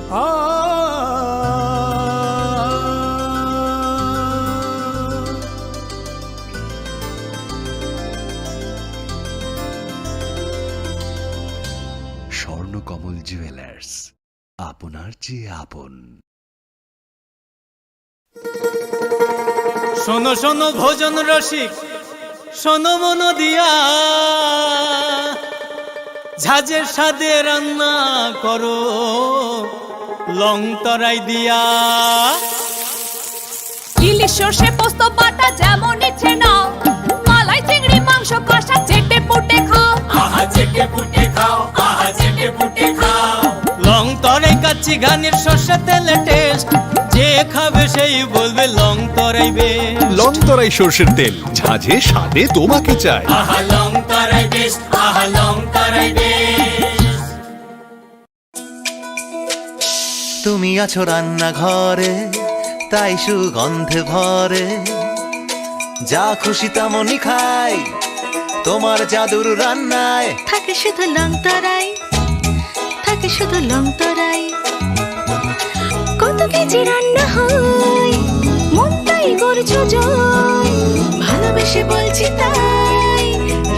Swarnakamal jewellers, আপনার চেয়ে আপন। শোনো শোনো ভোজন রসিক, শোনো মন দিয়া, ঝাঁঝের স্বাদে রান্না করো লং তরাই দিয়া। ইলিশ সর্ষে পোস্ত বাটা যেমন ইচ্ছে নাও, মালাই চিংড়ি মাংস কষা চেটে পুটে খাও, আহা চেটে পুটে খাও, আহা চেটে পুটে খাও। লং তরাই কাচ্চি ঘানির সর্ষে তেলে টেস্ট, যে খাবে সেই বলবে লং তরাই বেশ। লং তরাই সর্ষের তেল, ঝাঁঝে স্বাদে তোমাকে চাই। আহা লং তরাই বেশ, আহা লং তরাই বেশ। তুমি আছো রান্নাঘরে, তাই সুগন্ধে ভরে, যা খুশি তেমনই খাই, তোমার জাদুর রান্নায় থাকে শুধু লং তরাই, থাকে শুধু লং তরাই। কত কেজি রান্না হয়, মনটাই করছো জয়, ভালোবেসে বলছি তাই,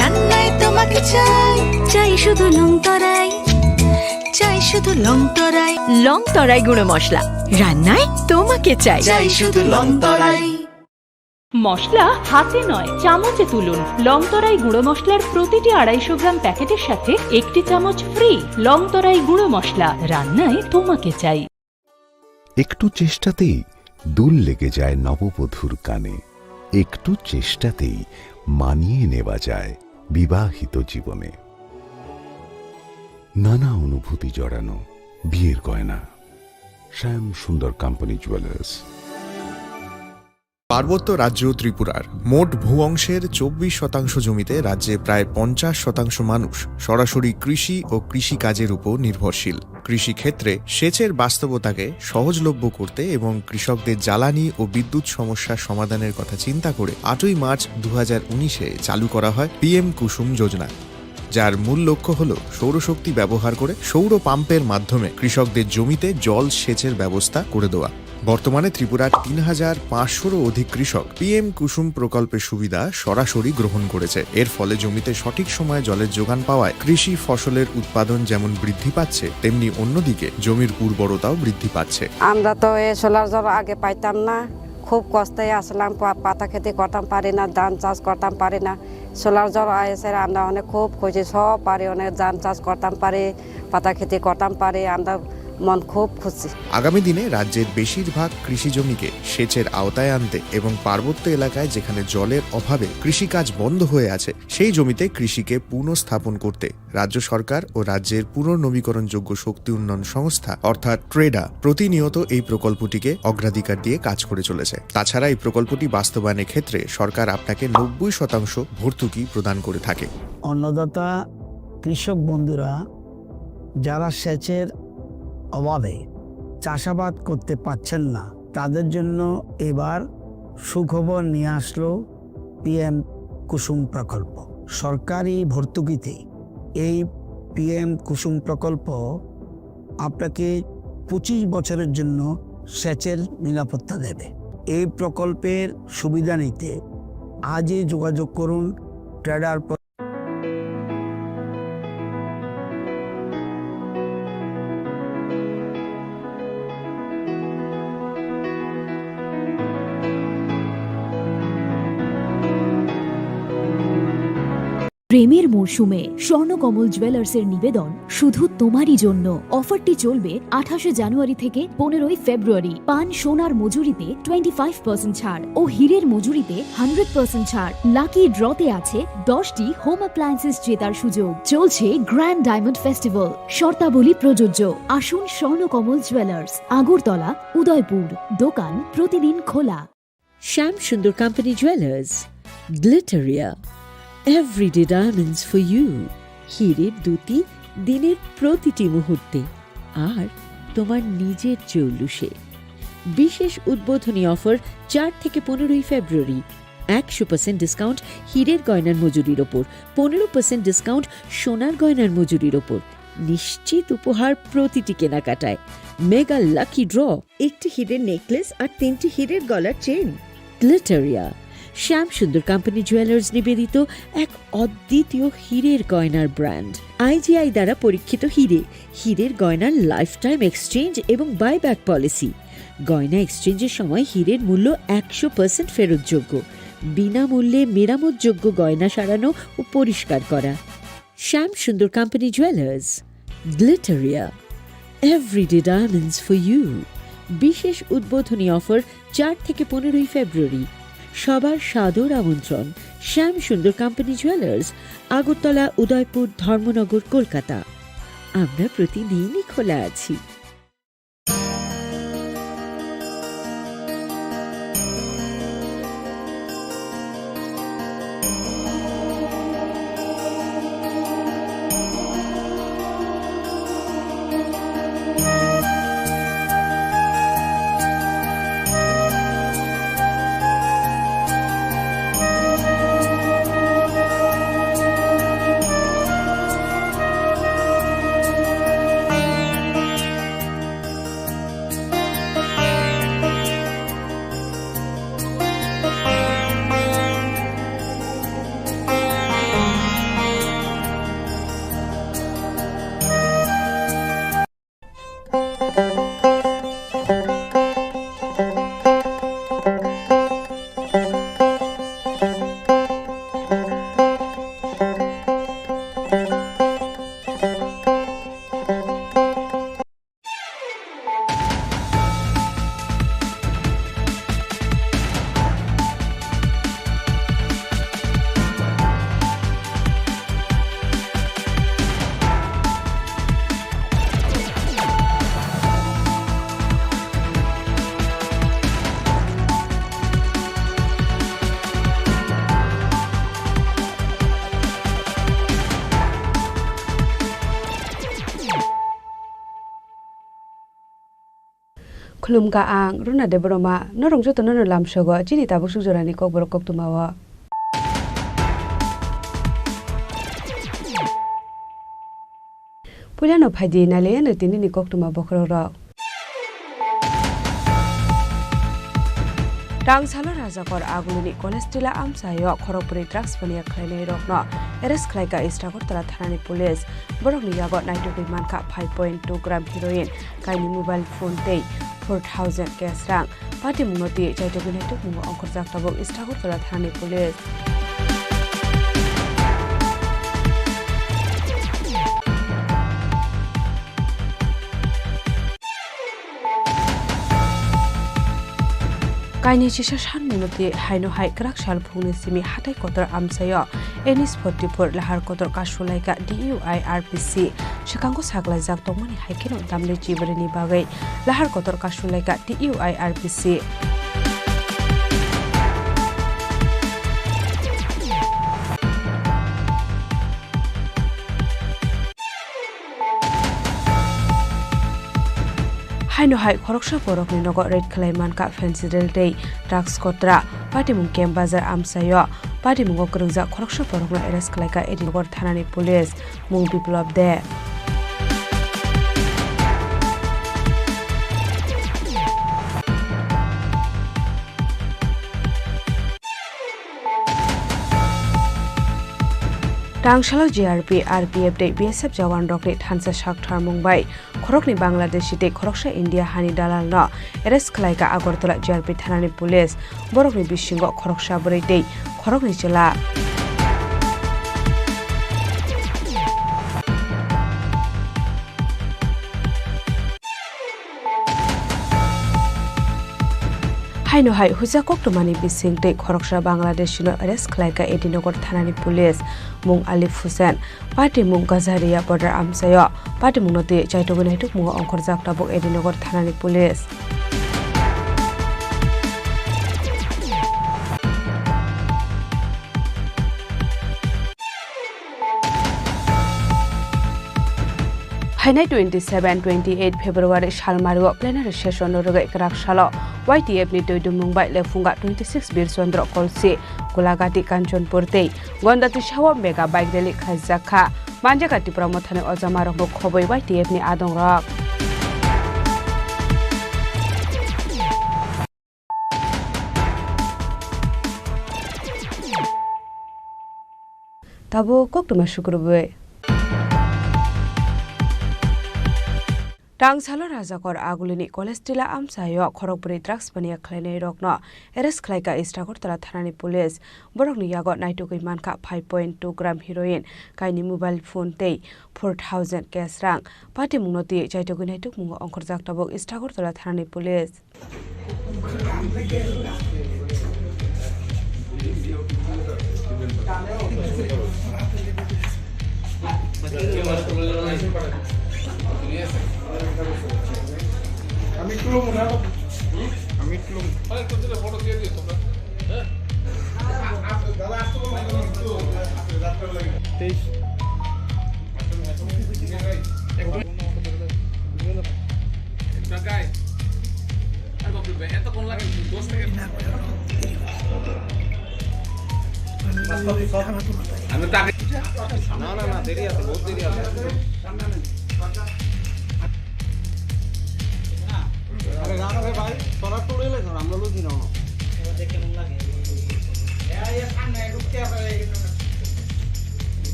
রান্নায় তোমাকে চাই, চাই শুধু লং তরাই, চাই শুধু লং তরাই। লং তরাই গুঁড়ো মশলা, রান্নায় তোমাকে চাই, চাই শুধু লং তরাই। মশলা হাতে নয় চামচে তুলুন। লং তরাই গুঁড়ো মশলার প্রতিটি 250 গ্রাম প্যাকেটের সাথে 1টি চামচ ফ্রি। লং তরাই গুঁড়ো মশলা, রান্নায় তোমাকে চাই। একটু চেষ্টাতেই দুল লেগে যায় নববধূর কানে, একটু চেষ্টাতেই মানিয়ে নেওয়া যায় বিবাহিত জীবনে। নানা অনুভূতি জড়ানো বিয়ের গয়না। শ্যাম সুন্দর কোম্পানি জুয়েলার্স। পার্বত্য রাজ্য ত্রিপুরার মোট ভূ অংশের 24% জমিতে রাজ্যে প্রায় 50% মানুষ সরাসরি কৃষি ও কৃষিকাজের উপর নির্ভরশীল। কৃষিক্ষেত্রে সেচের বাস্তবতাকে সহজলভ্য করতে এবং কৃষকদের জ্বালানি ও বিদ্যুৎ সমস্যার সমাধানের কথা চিন্তা করে 8ই মার্চ 2019-এ চালু করা হয় PM কুসুম যোজনা, যার মূল লক্ষ্য হল সৌরশক্তি ব্যবহার করে সৌর পাম্পের মাধ্যমে কৃষকদের জমিতে জল সেচের ব্যবস্থা করে দেওয়া। বর্তমানে ত্রিপুরার 3500-রও অধিক কৃষক PM কুসুম প্রকল্পের সুবিধা সরাসরি গ্রহণ করেছে। এর ফলে জমিতে সঠিক সময়ে জলের যোগান পাওয়ায় কৃষি ফসলের উৎপাদন যেমন বৃদ্ধি পাচ্ছে, তেমনি অন্যদিকে জমির উর্বরতাও বৃদ্ধি পাচ্ছে। আমরা তো এই সোলার জল আগে পাইতাম না, খুব কষ্টে আসলাম, পাতা খেতে করতাম পারি না, ধান চাষ করতাম পারি না। সোলার জল এসে আমরা অনেক খুব খুশি, সব পারি, অনেক ধান চাষ করতাম পারি, পাতা খেতে করতাম পারি, আমরা মন খুব খুশি। আগামী দিনে রাজ্যের বেশিরভাগ কৃষি জমিকে সেচের আওতায় আনতে এবং পার্বত্য এলাকায় যেখানে জলের অভাবে কৃষিকাজ বন্ধ হয়ে আছে, সেই জমিতে কৃষিকে পুনঃস্থাপন করতে রাজ্য সরকার ও রাজ্যের পুনর্নবীকরণযোগ্য শক্তি উন্নয়ন সংস্থা অর্থাৎ ট্রেডা প্রতিনিয়ত এই প্রকল্পটিকে অগ্রাধিকার দিয়ে কাজ করে চলেছে। তাছাড়া এই প্রকল্পটি বাস্তবায়নের ক্ষেত্রে সরকার আপনাকে 90% ভর্তুকি প্রদান করে থাকে। অন্নদাতা কৃষক বন্ধুরা যারা সেচের অভাবে চাষাবাদ করতে পারছেন না, তাদের জন্য এবার সুখবর নিয়ে আসলো PM কুসুম প্রকল্প। সরকারি ভর্তুকিতে এই PM কুসুম প্রকল্প আপনাকে 25 বছরের জন্য সেচের নিরাপত্তা দেবে। এই প্রকল্পের সুবিধা নিতে আজই যোগাযোগ করুন ট্রেডার। প্রেমের মরশুমে স্বর্ণকমল জুয়েলার্সের নিবেদন শুধু তোমারই জন্য। অফারটি চলবে 28 জানুয়ারি থেকে 15 ফেব্রুয়ারি। পান সোনার মজুরিতে 25% ছাড় ও হীরের মজুরিতে 100% ছাড়। লাকি ড্রতে আছে 10টি হোম অ্যাপ্লায়েন্সেস জেতার সুযোগ। চলছে গ্র্যান্ড ডায়মন্ড ফেস্টিভ্যাল, শর্তাবলী প্রযোজ্য। আসুন স্বর্ণকমল জুয়েলার্স, আগরতলা, উদয়পুর। দোকান প্রতিদিন খোলা। Shyam Sundar company jewellers, গ্লিটারিয়া, everyday diamonds for you। হীরের দুটি দিনের প্রতিটি মুহূর্তে আর তোমার নিজের জৌলুসে। বিশেষ উদ্বোধনী অফার 4 থেকে 15 ফেব্রুয়ারি। 100% ডিসকাউন্ট হীরের গয়নার মজুরির ওপর, 15% ডিসকাউন্ট সোনার গয়নার মজুরির ওপর, নিশ্চিত উপহার প্রতিটি কেনাকাটায়। মেগা লাকি ড্র, একটি হীরের নেকলেস আর 3টি হীরের গলার চেন। গ্লিটারিয়া, শ্যাম সুন্দর কোম্পানি জুয়েলার্স নিবেদিত এক অদ্বিতীয় হীরের গয়নার ব্র্যান্ড। IGI দ্বারা পরীক্ষিত হীরের গয়নার লাইফ টাইম এক্সচেঞ্জ এবং বাইব্যাক পলিসি। গয়না এক্সচেঞ্জের সময় হীরের মূল্য 100% ফেরতযোগ্য। বিনামূল্যে মেরামতযোগ্য গয়না সারানো ও পরিষ্কার করা। Shyam Sundar company jewellers, Glitteria, everyday diamonds for you. বিশেষ উদ্বোধনী অফার 4 থেকে 15 ফেব্রুয়ারি। সবার সাদর আমন্ত্রণ। শ্যাম সুন্দর কোম্পানি জুয়েলার্স, আগরতলা, উদয়পুর, ধর্মনগর, কলকাতা। আমরা প্রতিদিনই খোলা আছি। खुलुमगा आं रुना देबरमा नरंग जतो ननो लामसोगो जिनि ताबु सुजरानि कक बर कक तुमावा पुजानो फाइदि नाले न तिनि नि कक तुमा बखरो र रांसालो राजाकर आगुलिनि कलेस्ट्रिला आमसायो खरगपुरि ड्राग्स बनिया खलायनाय रकनो arrest खलायगा इस्टागरतला थानानि police बरकनि यागो नाइटुगै मानका 5.2 gram heroin काइनि mobile phone तै 4000 कैश रां पार्टी मुंगति जायतुगै नाइटुग मुंग अंकर जाक्ताबो इस्टागरतला थानानि पुलिस काइनि चिसा सान मुनति हाइनो हाइ क्राक साल फुंनि सिमि हाथाय कतर आमसायो एनिस 44 लाहार कतर कासुलायका DUI RPC सिकांगो सागलाय जाक तंगमनि हाइकेनो दामले जिबरेनि बागै लाहार कतर कासुलायका DUI RPC हाइनो हाइ खरकसा बरकनि नगर रेड खलायमानका फेन्सिडेल दै ड्राग्स कत्रा पाटिमुं केम बाजार आमसायो पाटिमुंगो गरंजा खरकसा बरकना एरेस्ट खलायका एडिनगर थानानि पुलिस मुं बिप्लब दे Tangshalo JRP RPF dei BSF jawan rokni thansa sakthar mungbai khorokni Bangladeshi dei khoroksha India hani dalal no arrest khlaika Agartala JRP thanani police borokni bisingo khoroksha borei dei khorokni chela हाइनो हाइ हुजा कक्टमानि बिसिं दै खरकसा बांलादेशिनो arrest खलायका एडिनगर थानानि police मुं Alif Hussain party मुं गजारिया border आमसायो party मुं नते जायतोगनि हेतुक मुं अंकर जाक्ताबो एडिनगर थानानि पुलिस हाइनाय 27-28 फेब्रुवारि सालमारियाव प्लेनारि सेसन रोगै क्राकसालो YTF नि दैदु मुंबाइ लेफुंगा 26 बीर चंद्र कलसी गोलागाटी कांचनपुर दै गंडाति साव मेगा बाइक रेली खाजाखा Manjaka Tipura Mothane Ozamarok bo khoboi bai TF ni adong rok. Tabo kok tuma shukurbe. Tangsalo Rajakor Agulini Kolestila Amsayo Korokpuri drugs pania Klene Rokno Eres Klaika Istakortala Thanani Police Borokni Yagot Naituki Manka 5.2 gram heroin Kaini mobile phone tei 4,000 cash rang Pati Munoti Jaitoki Naituk Mungo Onkorjak Tabok Istakortala Thanani Police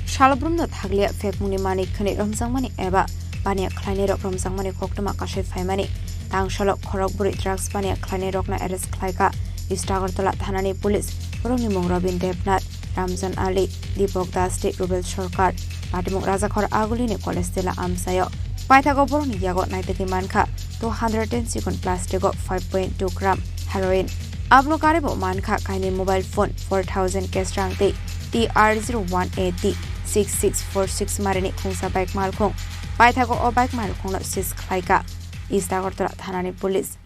Shalbrumno thaglia fekmuni mani khani romjangmani eba bania khlaini rok romjangmani koktoma kasai phaimani tangsalo khorokburi drugs bania khlaini rokna arrest khlaika Istakortala Thanani Police Borokni mung Robin Devnath Ramjan Ali Deepak Das Rubel Sarkar Patimung Rajakhor Agulini Kolestila Amsayo Paithago Borokni Yago Naitaki Manka 210 plastic 5.2 gram heroin Ablo Karibo Manka Kaini mobile phone 4,000 cash rang TR0180 6646 Marini Khungsa bike malkhung Paithago o bike malkhung no sis khlaika Istakortala Thanani Police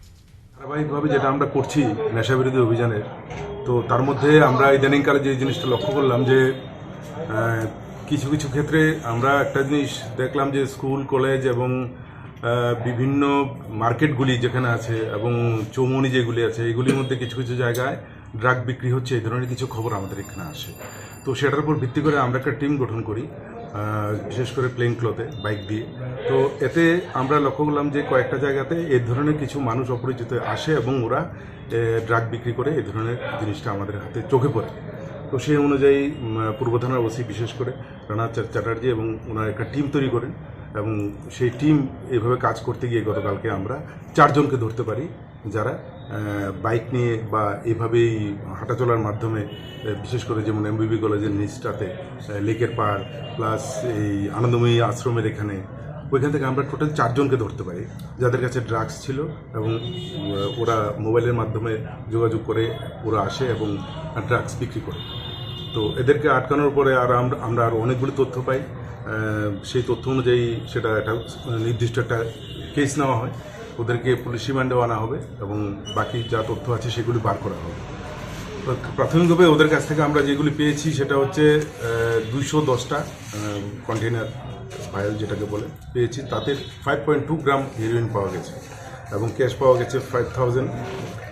ধারাবাহিকভাবে যেটা আমরা করছি নেশা বিরোধী অভিযানের তো তার মধ্যে আমরা ইদানিংকালে যে জিনিসটা লক্ষ্য করলাম যে কিছু কিছু ক্ষেত্রে আমরা একটা জিনিস দেখলাম যে স্কুল কলেজ এবং বিভিন্ন মার্কেটগুলি যেখানে আছে এবং চৌমুনি যেগুলি আছে এগুলির মধ্যে কিছু কিছু জায়গায় ড্রাগ বিক্রি হচ্ছে এই ধরনের কিছু খবর আমাদের এখানে আসে তো সেটার উপর ভিত্তি করে আমরা একটা টিম গঠন করি বিশেষ করে প্লেন ক্লথে বাইক দিয়ে তো এতে আমরা লক্ষ্য করলাম যে কয়েকটা জায়গাতে এই ধরনের কিছু মানুষ অপরিচিত আসে এবং ওরা ড্রাগ বিক্রি করে এই ধরনের জিনিসটা আমাদের হাতে চোখে পড়ে তো সেই অনুযায়ী পূর্ব থানার ওসি বিশেষ করে রানা চ্যাটার্জি এবং ওনার একটা টিম তৈরি করেন এবং সেই টিম এইভাবে কাজ করতে গিয়ে গতকালকে আমরা 4 জনকে ধরতে পারি যারা বাইক নিয়ে বা এভাবেই হাঁটাচলার মাধ্যমে বিশেষ করে যেমন এমবিবি কলেজের নিচটাতে লেকের পাড় প্লাস এই আনন্দময়ী আশ্রমের এখানে ওইখান থেকে আমরা টোটাল 4 জনকে ধরতে পারি যাদের কাছে ড্রাগস ছিল এবং ওরা মোবাইলের মাধ্যমে যোগাযোগ করে ওরা আসে এবং ড্রাগস বিক্রি করে তো এদেরকে আটকানোর পরে আর আমরা আরও অনেকগুলো তথ্য পাই সেই তথ্য অনুযায়ী সেটা একটা নির্দিষ্ট একটা কেস নেওয়া হয় ওদেরকে পুলিশ রিমান্ডেও আনা হবে এবং বাকি যা তথ্য আছে সেগুলি বার করা হবে প্রাথমিকভাবে ওদের কাছ থেকে আমরা যেগুলি পেয়েছি সেটা হচ্ছে 210টা কন্টেনার ভাইল যেটাকে বলে পেয়েছি তাতে 5.2 গ্রাম হেরোইন পাওয়া গেছে এবং ক্যাশ পাওয়া গেছে 5,000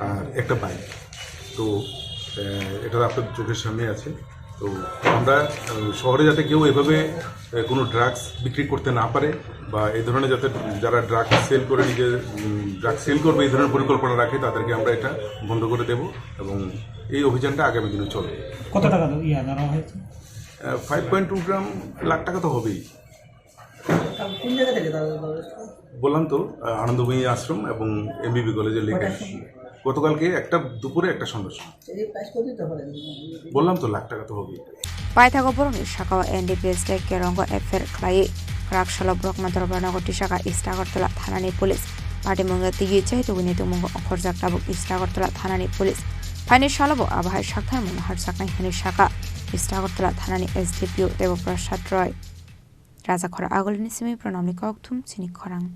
আর একটা বাইক তো এটা আপনার চোখের সামনে আছে তো আমরা শহরে যাতে কেউ এভাবে কোনো ড্রাগস বিক্রি করতে না পারে বা এই ধরনের যাতে যারা ড্রাগস সেল করে নিজের ড্রাগস সেল করবে এই ধরনের পরিকল্পনা রাখে তাদেরকে আমরা এটা বন্ধ করে দেব এবং এই অভিযানটা আগামী দিনে চলবে কত টাকা ধরা হয়েছে 5.2 গ্রাম লাখ টাকা তো হবেই কোন জায়গা থেকে বললাম তো আনন্দময়ী আশ্রম এবং এমবিবি কলেজের লেখা গতকালকে একটা দুপুরে একটা সন্ধ্যা বললাম তো লাখ টাকা তো হবেই Paithago Borokni Shakawa NDPS Kerongo Efer Klai Krakshala Brokma Dorbanagor Tishaka Istakortala Thanani Police Patimung Tigi Chaitugini Tumungo Okhorjak Tabuk Istakortala Thanani Police Pani Shalabo Abhai Shakhan Munhar Saknai Hani Shaka Istakortala Thanani SDPO Devoprasad Roy Rajakhor Agulini Simi Pranamni Kokthum Sini Khorang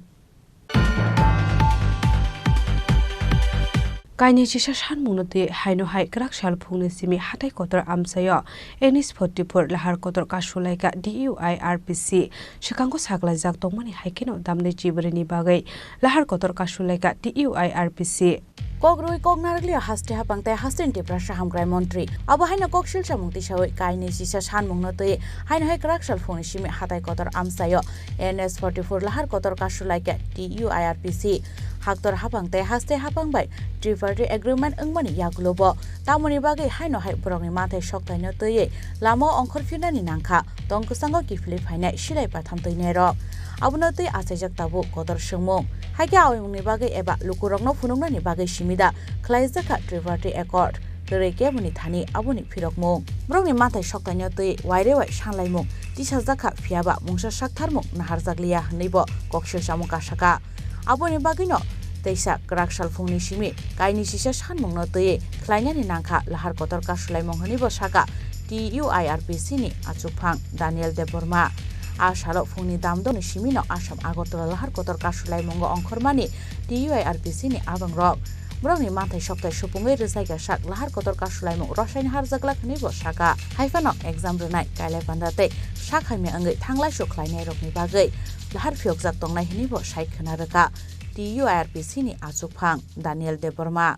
Kaini Chisha Shan Munoti Haino Hai Krakshal Pungni Simi Hatai Kotor Amsayo Enis Potipur Lahar Kotor Kashulaika DUI RPC Shikango Sakla Jak Tongmani Haikino Damni Jibrini Bagai Lahar Kotor Kashulaika DUI RPC kok rui kok narglia haste hapangte hasten tipra sahamgrai mantri abo haina kok shil samungti sawai kaini sisa sanmungno tei haina hai kraksal phone simi hatai kotor amsayo NS44 lahar kotor kasulaika TUIRPC haktor hapangte haste hapangbai tripartite agreement engmani yaklobo tamoni bagai haino hai borongni mathai soktaino tei lamo ongkhor finani nangkha tongkusango kifli phainai silai patham toinero abono tei achaijak tabu kotor sungmung haike awimungni bagai eba lukurokno phunungnani bagai simida khlaijaka tripartite accord reke muni thani aboni phirokmung brongni mathai soktaino tei waire wai sanlaimung tisajaka phiaba mungsa saktharmung naharjakliya hnibo kokshil samung kasaka aboni bagino teisa kraksal phungni simi kaini sisa sanmungno tei khlainani nangkha lahar kotor kasulaimung hnibo saka TUIRPC ni achukphang Daniel Deborma Asalo phungni damdoni simino Asam Agartala lahar kotor kasulaimung ongkhormani TUIRPC ni abangrok Brongni mathai soktai supungai rizaiga sak lahar kotor kasulaimung rosaini harjaklak hnibo saka haifano exam runai kailai bandate sak haimi angai thanglai suklainai rokni bagai lahar phiokjak tongnai hnibo saikkhana raka TUIRPC ni achukphang Daniel Deborma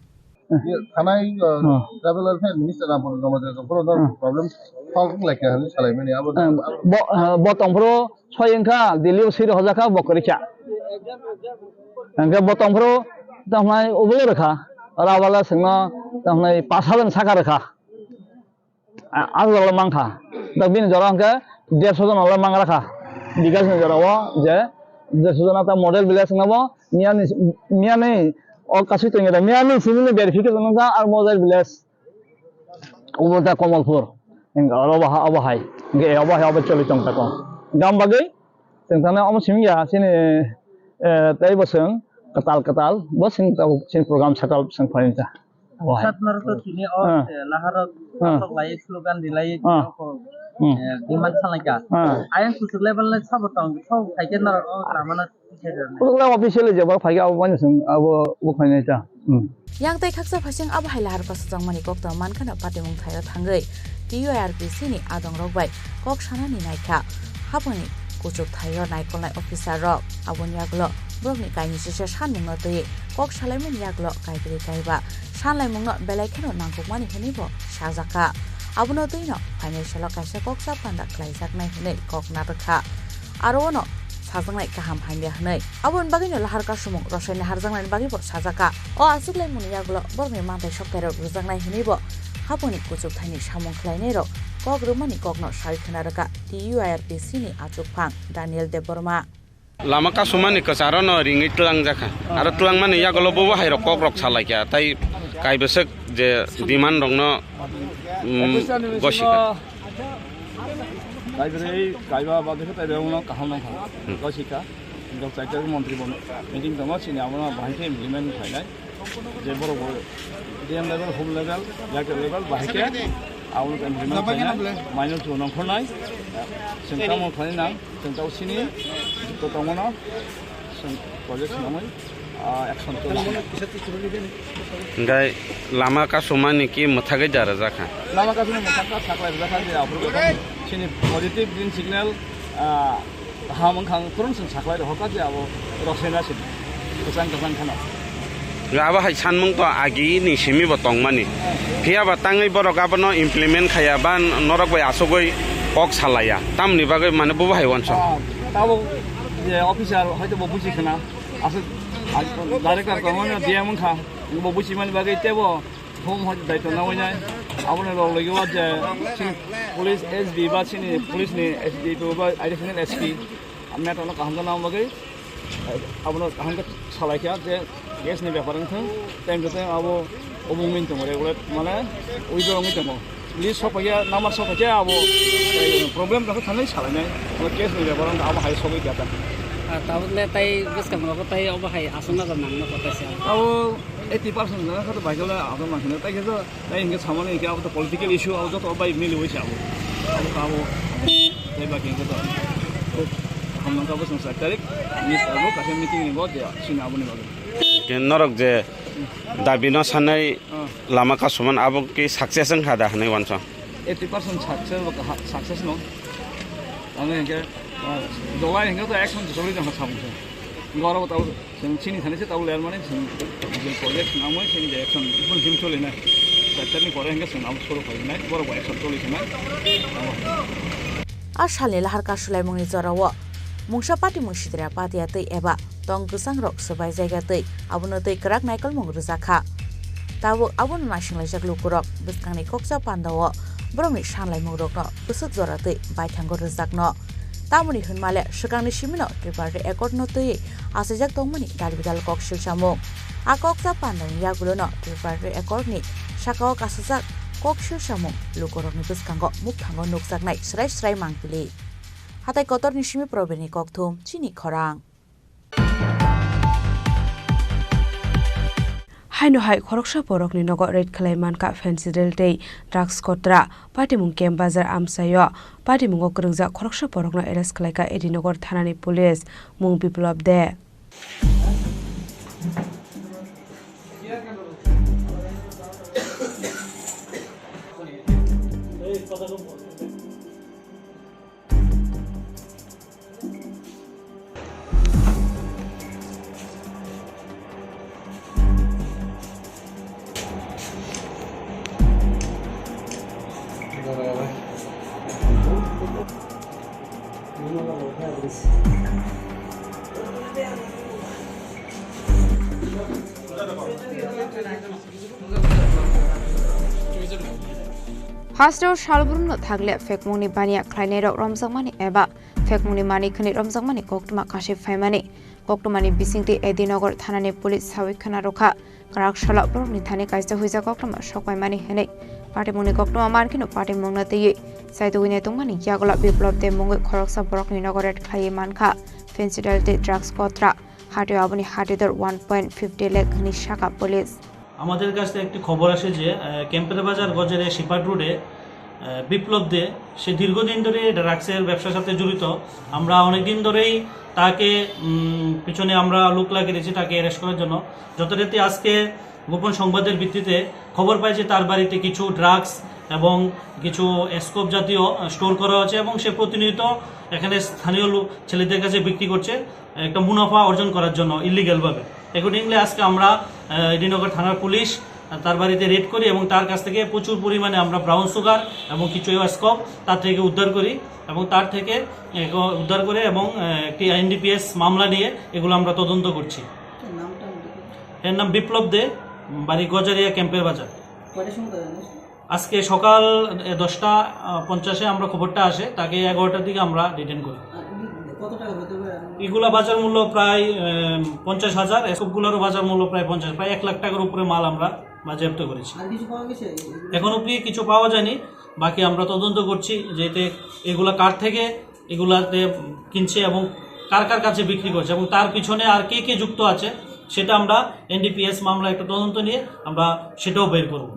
थानाय ट्राभेलर है minister आपन गमदे गफरो problem solve like है सलाय माने अब बतंफ्रो सयंखा दिल्ली सिर हजाखा बकरिचा अंगे बतंफ्रो तमनाय उबले रखा रावाला संग तमनाय पासालन साका रखा आगला मांखा दबिन जरांगे 150 जन अला मांग रखा बिगास जरावा जे 150 जन ता मॉडल बिला संगबो मियाने और काशी तो नहीं मैं नहीं सिविल वेरिफिकेशन का और मोबाइल बिलेस उबता कमलपुर इनका और अब हाई इनके अब चली चंगता को गाम बागै जोंथाना अम सिमिया सिने तै बसं कताल बस सिन प्रोग्राम सकल सं फाइनता सातनर तो सिने और लाहार लाइ स्लोगान दिलाई डिमांड सालायका आयन कुसुर लेवल ने साबतंग सब थाइके नर रामाना उगला ऑफिशियल जब फाइगा अब मानसं अब उखायनायता yang tai khaksa phasing ab hailahar pasajang mani kok ta mankhana patimung thayo thangai TUIRPC ni adong rokbai kok sanani naikha haponi kuchuk thayo naikolnai officer rok abon yaglo brokni kaini sisa sanmungno tei kok salaimun yaglo kaigri kaiba sanlaimungno belai kheno nangkukmani henibo sajaka abono toino financial kaisa kok sapanda klaijaknai hene kok narakha aro ono sajangnai kaham haindia hnai abon bagino lahar ka sumung rosaini harjangnai bagi bo sajaka o asuklai muni yaglo borni mantai soktairo rujangnai hnibo haponi kuchuk thaini samung khlainai ro kok rumani kokno saikhana raka TUIRPC ni achukphang Daniel Deborma lama ka sumani kasaro no ringi tlang jaka aro tlang mani yaglo bo hai ro kok rok salaikia tai kai besek je diman rongno gosika library गायबा बागैखौ ताइबावनो काहामना गसिका हिनजाव cycle मन्त्रि बनो मिटिं दङ सिनि आमना बाहायके implement फायनाय जे बर'बो DM level home level like level बाहायके आवनो इमप्लिमेन्ट फायनाय माइनर टु नंखरनाय जोंता मखनाय नां जोंताव सिनि तो दङनो जों प्रजेक्ट खालामो action ngai lama ka sumani ki muthagai jara jaka lama ka sumani muthaga saklai jaka je apro sini positive green signal hamang khang kurung sing saklai hoka je abo rosena sin kusang khana aba hai sanmung to agi ni simi botong mani phia ba tangai borok abono implement khaya ban norok bai asogoi kok salaya tamni bagai mane bo hai wanso tabo je officer hoyto bo buji khana asu director कमन दियामन खा बो बुसिमान बागै तेबो home हज दायित्व नावनाय आबनो लगैवा जे police SB बा सिनि police नि एसडी बा एडिशनल एसपी आमना तनो काहम नाम बागै आबनो काहम सालायखा जे गेस नि व्यापार थं टाइम जते आबो अबुमिन दङ रेगुलेट माने उइदरङै दङ लिस्ट सफाया नाम्बार सफाया आबो प्रब्लेम दाखौ थांनाय सालायनाय केस नि व्यापार आबो हाय सबै गाता ताबले ताई गस कमरो ताई अब हाय आसना नांनो पतासे अब 80% ना खत बाइकला आदम माखने ताई के ताई इनके सामान्य के अब तो पॉलिटिकल इशू अब तो बाइ मिल होइछ अब ताई बाकी के तो हम लोग अब संसार तारिक मिस अब कासे मीटिंग नि बहुत सिना अब नि बागे के नरक जे दाबिनो सानै लामा का सुमन अब के सक्सेस खादा हनै वानस 80% सक्सेस नो आङो के जलाय हेंगा तो एक्शन जलि जहा सामसे गौरव ताऊ सिनी थाने से ताऊ लेर माने जे प्रोजेक्ट नामो सिनी जे एक्शन इफुल जिम चले ना सत्तरनि परे हेंगे सुनाम शुरू खालामनाय बर बय एक्शन चलिसना आसाले लाहार कासुलाय मुंनि जराव मुंसा पार्टी मुंसिद्रा पार्टीया तै एबा तं गोसां रक सबाय जायगा तै आबुनो तै कराक नायकल मुंग्रु जाखा ताबो आबुनो नासिंलायजाक लुकुरक बिस्कांनि कक्सा पान्दाव ब्रंनि सानलाय मुंग्रकनो गोसोक जरा तै बायथांगो रोजाकनो तामुनि होनमाले सिगांनि सिमिनो त्रिपार्टी एकर्डनो तै आसायजाक दंमोनि दालबिदाल कक्सिल सामु आ कक्सा पान्दावनि यागुलोनो त्रिपार्टी एकर्डनि साकाव कासाजाक कक्सिल सामु लुकुरकनि बिस्कांगो मुखथांगो नुकजाकनाय स्राय स्राय मांपिलि हाथाय कतरनि सिमि प्रबेनि ककथुम चिनि खरां हाइनो हाइ खरकसा बरकनि नगर रेड खालायमानका फेन्सिडेल दै ड्राग्स कत्रा पाटिमुं केम बाजार आमसायो पाटिमुंगो गोरोंजा खरकसा बरकनो एरेस्ट खालायका एडिनगर थानानि पुलिस मुं बिप्लब दे हास्टआव सालब्रुमनो थागले फेकमुंनि बानिया ख्लायनायराव रमजांमानि एबा फेकमुंनि मानिखनि रमजांमानि कक्टमा काशि फायमानि कक्टमानि बिसिंति एदिनगर थानानि पुलिस साविखाना रखा काराकशाला ब्रमनि थाने कायजा हुइजा कक्टमा सकबायमानि हेनै पाटिमुंनि कक्टमा मानखिनो पाटिमुंनो तैयै साइदुइने तंमानि यागला बिप्लब दे मुंगै खरकसा बरकनि नगरेट ख्लायै मानखा फेन्सिडेलिटी ड्राग्स कत्रा हाटियाव आबुनि हाटिदर 1.50 लाख नि शाखा पुलिस আমাদের কাছে একটি খবর আসে যে ক্যাম্পের বাজার গজেরে শিপাট রোডে বিপ্লব দে সে দীর্ঘদিন ধরে ড্রাগসের ব্যবসার সাথে জড়িত আমরা অনেক দিন ধরেই তাকে পিছনে আমরা লোক লাগিয়ে দিয়েছি তাকে অ্যারেস্ট করার জন্য যথারীতি আজকে গোপন সংবাদের ভিত্তিতে খবর পাই যে তার বাড়িতে কিছু ড্রাগস এবং কিছু স্কোপ জাতীয় স্টোর করা আছে এবং সে প্রতিনিয়ত এখানে স্থানীয় ছেলেদের কাছে বিক্রি করছে একটা মুনাফা অর্জন করার জন্য ইলিগ্যালভাবে অ্যাকর্ডিংলি আজকে আমরা এডিনগর থানার পুলিশ তার বাড়িতে রেড করি এবং তার কাছ থেকে প্রচুর পরিমাণে আমরা ব্রাউন সুগার এবং কিছু স্কোপ তার থেকে উদ্ধার করি এবং তার থেকে উদ্ধার করে এবং একটি এনডিপিএস মামলা নিয়ে এগুলো আমরা তদন্ত করছি এর নাম বিপ্লব দে বাড়ি গজারিয়া ক্যাম্পের বাজার আজকে সকাল 10:50 আমরা খবরটা আসে তাকে 11টার দিকে আমরা ডিটেইন করি এগুলা বাজার মূল্য প্রায় 50,000 এসবগুলোরও বাজার মূল্য প্রায় 50 প্রায় 1 লাখ টাকার উপরে মাল আমরা বাজেয়াপ্ত করেছি এখন অবধি কিছু পাওয়া যায়নি বাকি আমরা তদন্ত করছি যে এগুলা কার থেকে এগুলাতে কিনছে এবং কার কার কাছে বিক্রি করছে এবং তার পিছনে আর কে কে যুক্ত আছে সেটা আমরা এনডিপিএস মামলা একটা তদন্ত নিয়ে আমরা সেটাও বের করব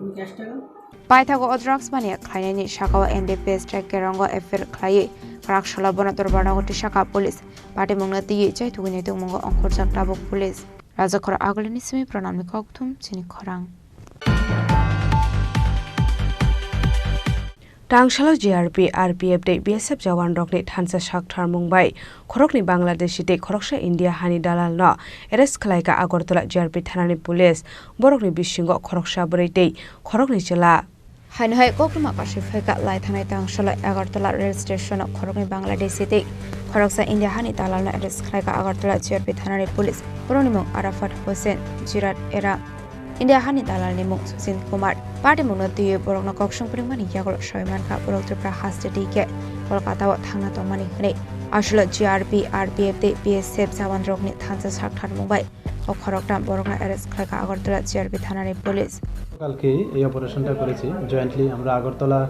पाइथागो ड्राग्स बानिया ख्लायनायनि शाखाव एनडीपीएस ट्रेकेरंगो एफेर ख्लायै काराकशाला बनातर बानागति शाखा पुलिस पाटिमुंनो तैयै जायथुगैनि दंमुंगो अंखरजाक दाबुक पुलिस राजाखर आगोलनि सिमि प्रणामि ककथुम चिनि खरां टांगशाला जीआरपी आरपीएफ दे बीएसएफ जवान रकनि थानसा साकथार मुंबाई खरकनि बांलादेशी दे खरकसा इंडिया हानि दालाल न एरेस्ट खालायगा आगरतला जीआरपी थानानि पुलिस बरकनि बिसिंगो खरकसा बोरै दे खरकनि जिल्ला हाइनहाय कक्रमा काशि फैका लाई थानाय टांगशाला आगरतला रेल स्टेशन खरकनि बांलादेशी दे खरकसा इंडिया हानि दालाल न एरेस्ट खालायगा आगरतला जीआरपी थानानि पुलिस बरकनि मुं आराफात हुसैन जिरात एरा इंडिया हानि दालालनि मुं सुसिन कुमार पार्टी मुंनो तैयै बरकनो कक्सं परिमानि यागल सयमानका बरक त्रिपुरा हास्ते दैके कलकाताव थांना तंमानि हनै आसले जीआरपी आरपीएफ दे बीएसएफ जवान रकनि थानसा साकथार मुंबाई ও খরকটা বরকনা অ্যারেস্ট খায়কা আগরতলা জিআরপি থানার পুলিশ কালকে এই অপারেশনটা করেছি জয়েন্টলি আমরা আগরতলা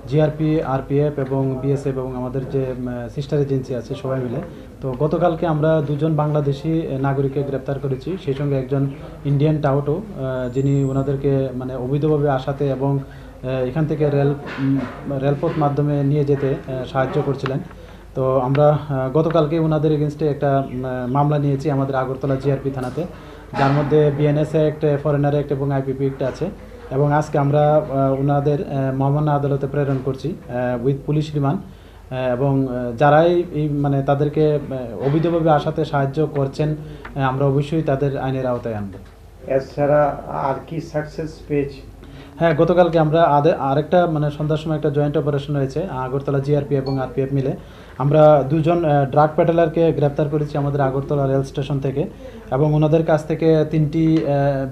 জিআরপি আরপিএফ এবং বিএসএফ এবং আমাদের যে সিস্টার এজেন্সি আছে সবাই মিলে তো গতকালকে আমরা দুজন বাংলাদেশি নাগরিককে গ্রেপ্তার করেছি সেই সঙ্গে একজন ইন্ডিয়ান টাউটো যিনি ওনাদেরকে মানে অবৈধভাবে আসাতে এবং এখান থেকে রেলপথ মাধ্যমে নিয়ে যেতে সাহায্য করছিলেন তো আমরা গতকালকে ওনাদের এগেইনস্টে একটা মামলা নিয়েছি আমাদের আগরতলা জিআরপি থানাতে যার মধ্যে বিএনএস অ্যাক্ট ফরেনার অ্যাক্ট এবং আইপিপি অ্যাক্ট আছে এবং আজকে আমরা ওনাদের মহামান্য আদালতে প্রেরণ করছি উইথ পুলিশ রিমান্ড এবং যারাই এই মানে তাদেরকে অবৈধভাবে আসাতে সাহায্য করছেন আমরা অবশ্যই তাদের আইনের আওতায় আনব। এছাড়া আর কি সাকসেস পেয়েছি? হ্যাঁ, গতকালকে আমরা আরেকটা মানে সন্ধ্যার সময় একটা জয়েন্ট অপারেশন হয়েছে আগরতলা জিআরপি এবং আরপিএফ মিলে। আমরা দুজন ড্রাগ প্যাডেলারকে গ্রেপ্তার করেছি আমাদের আগরতলা রেল স্টেশন থেকে, এবং ওনাদের কাছ থেকে 3টি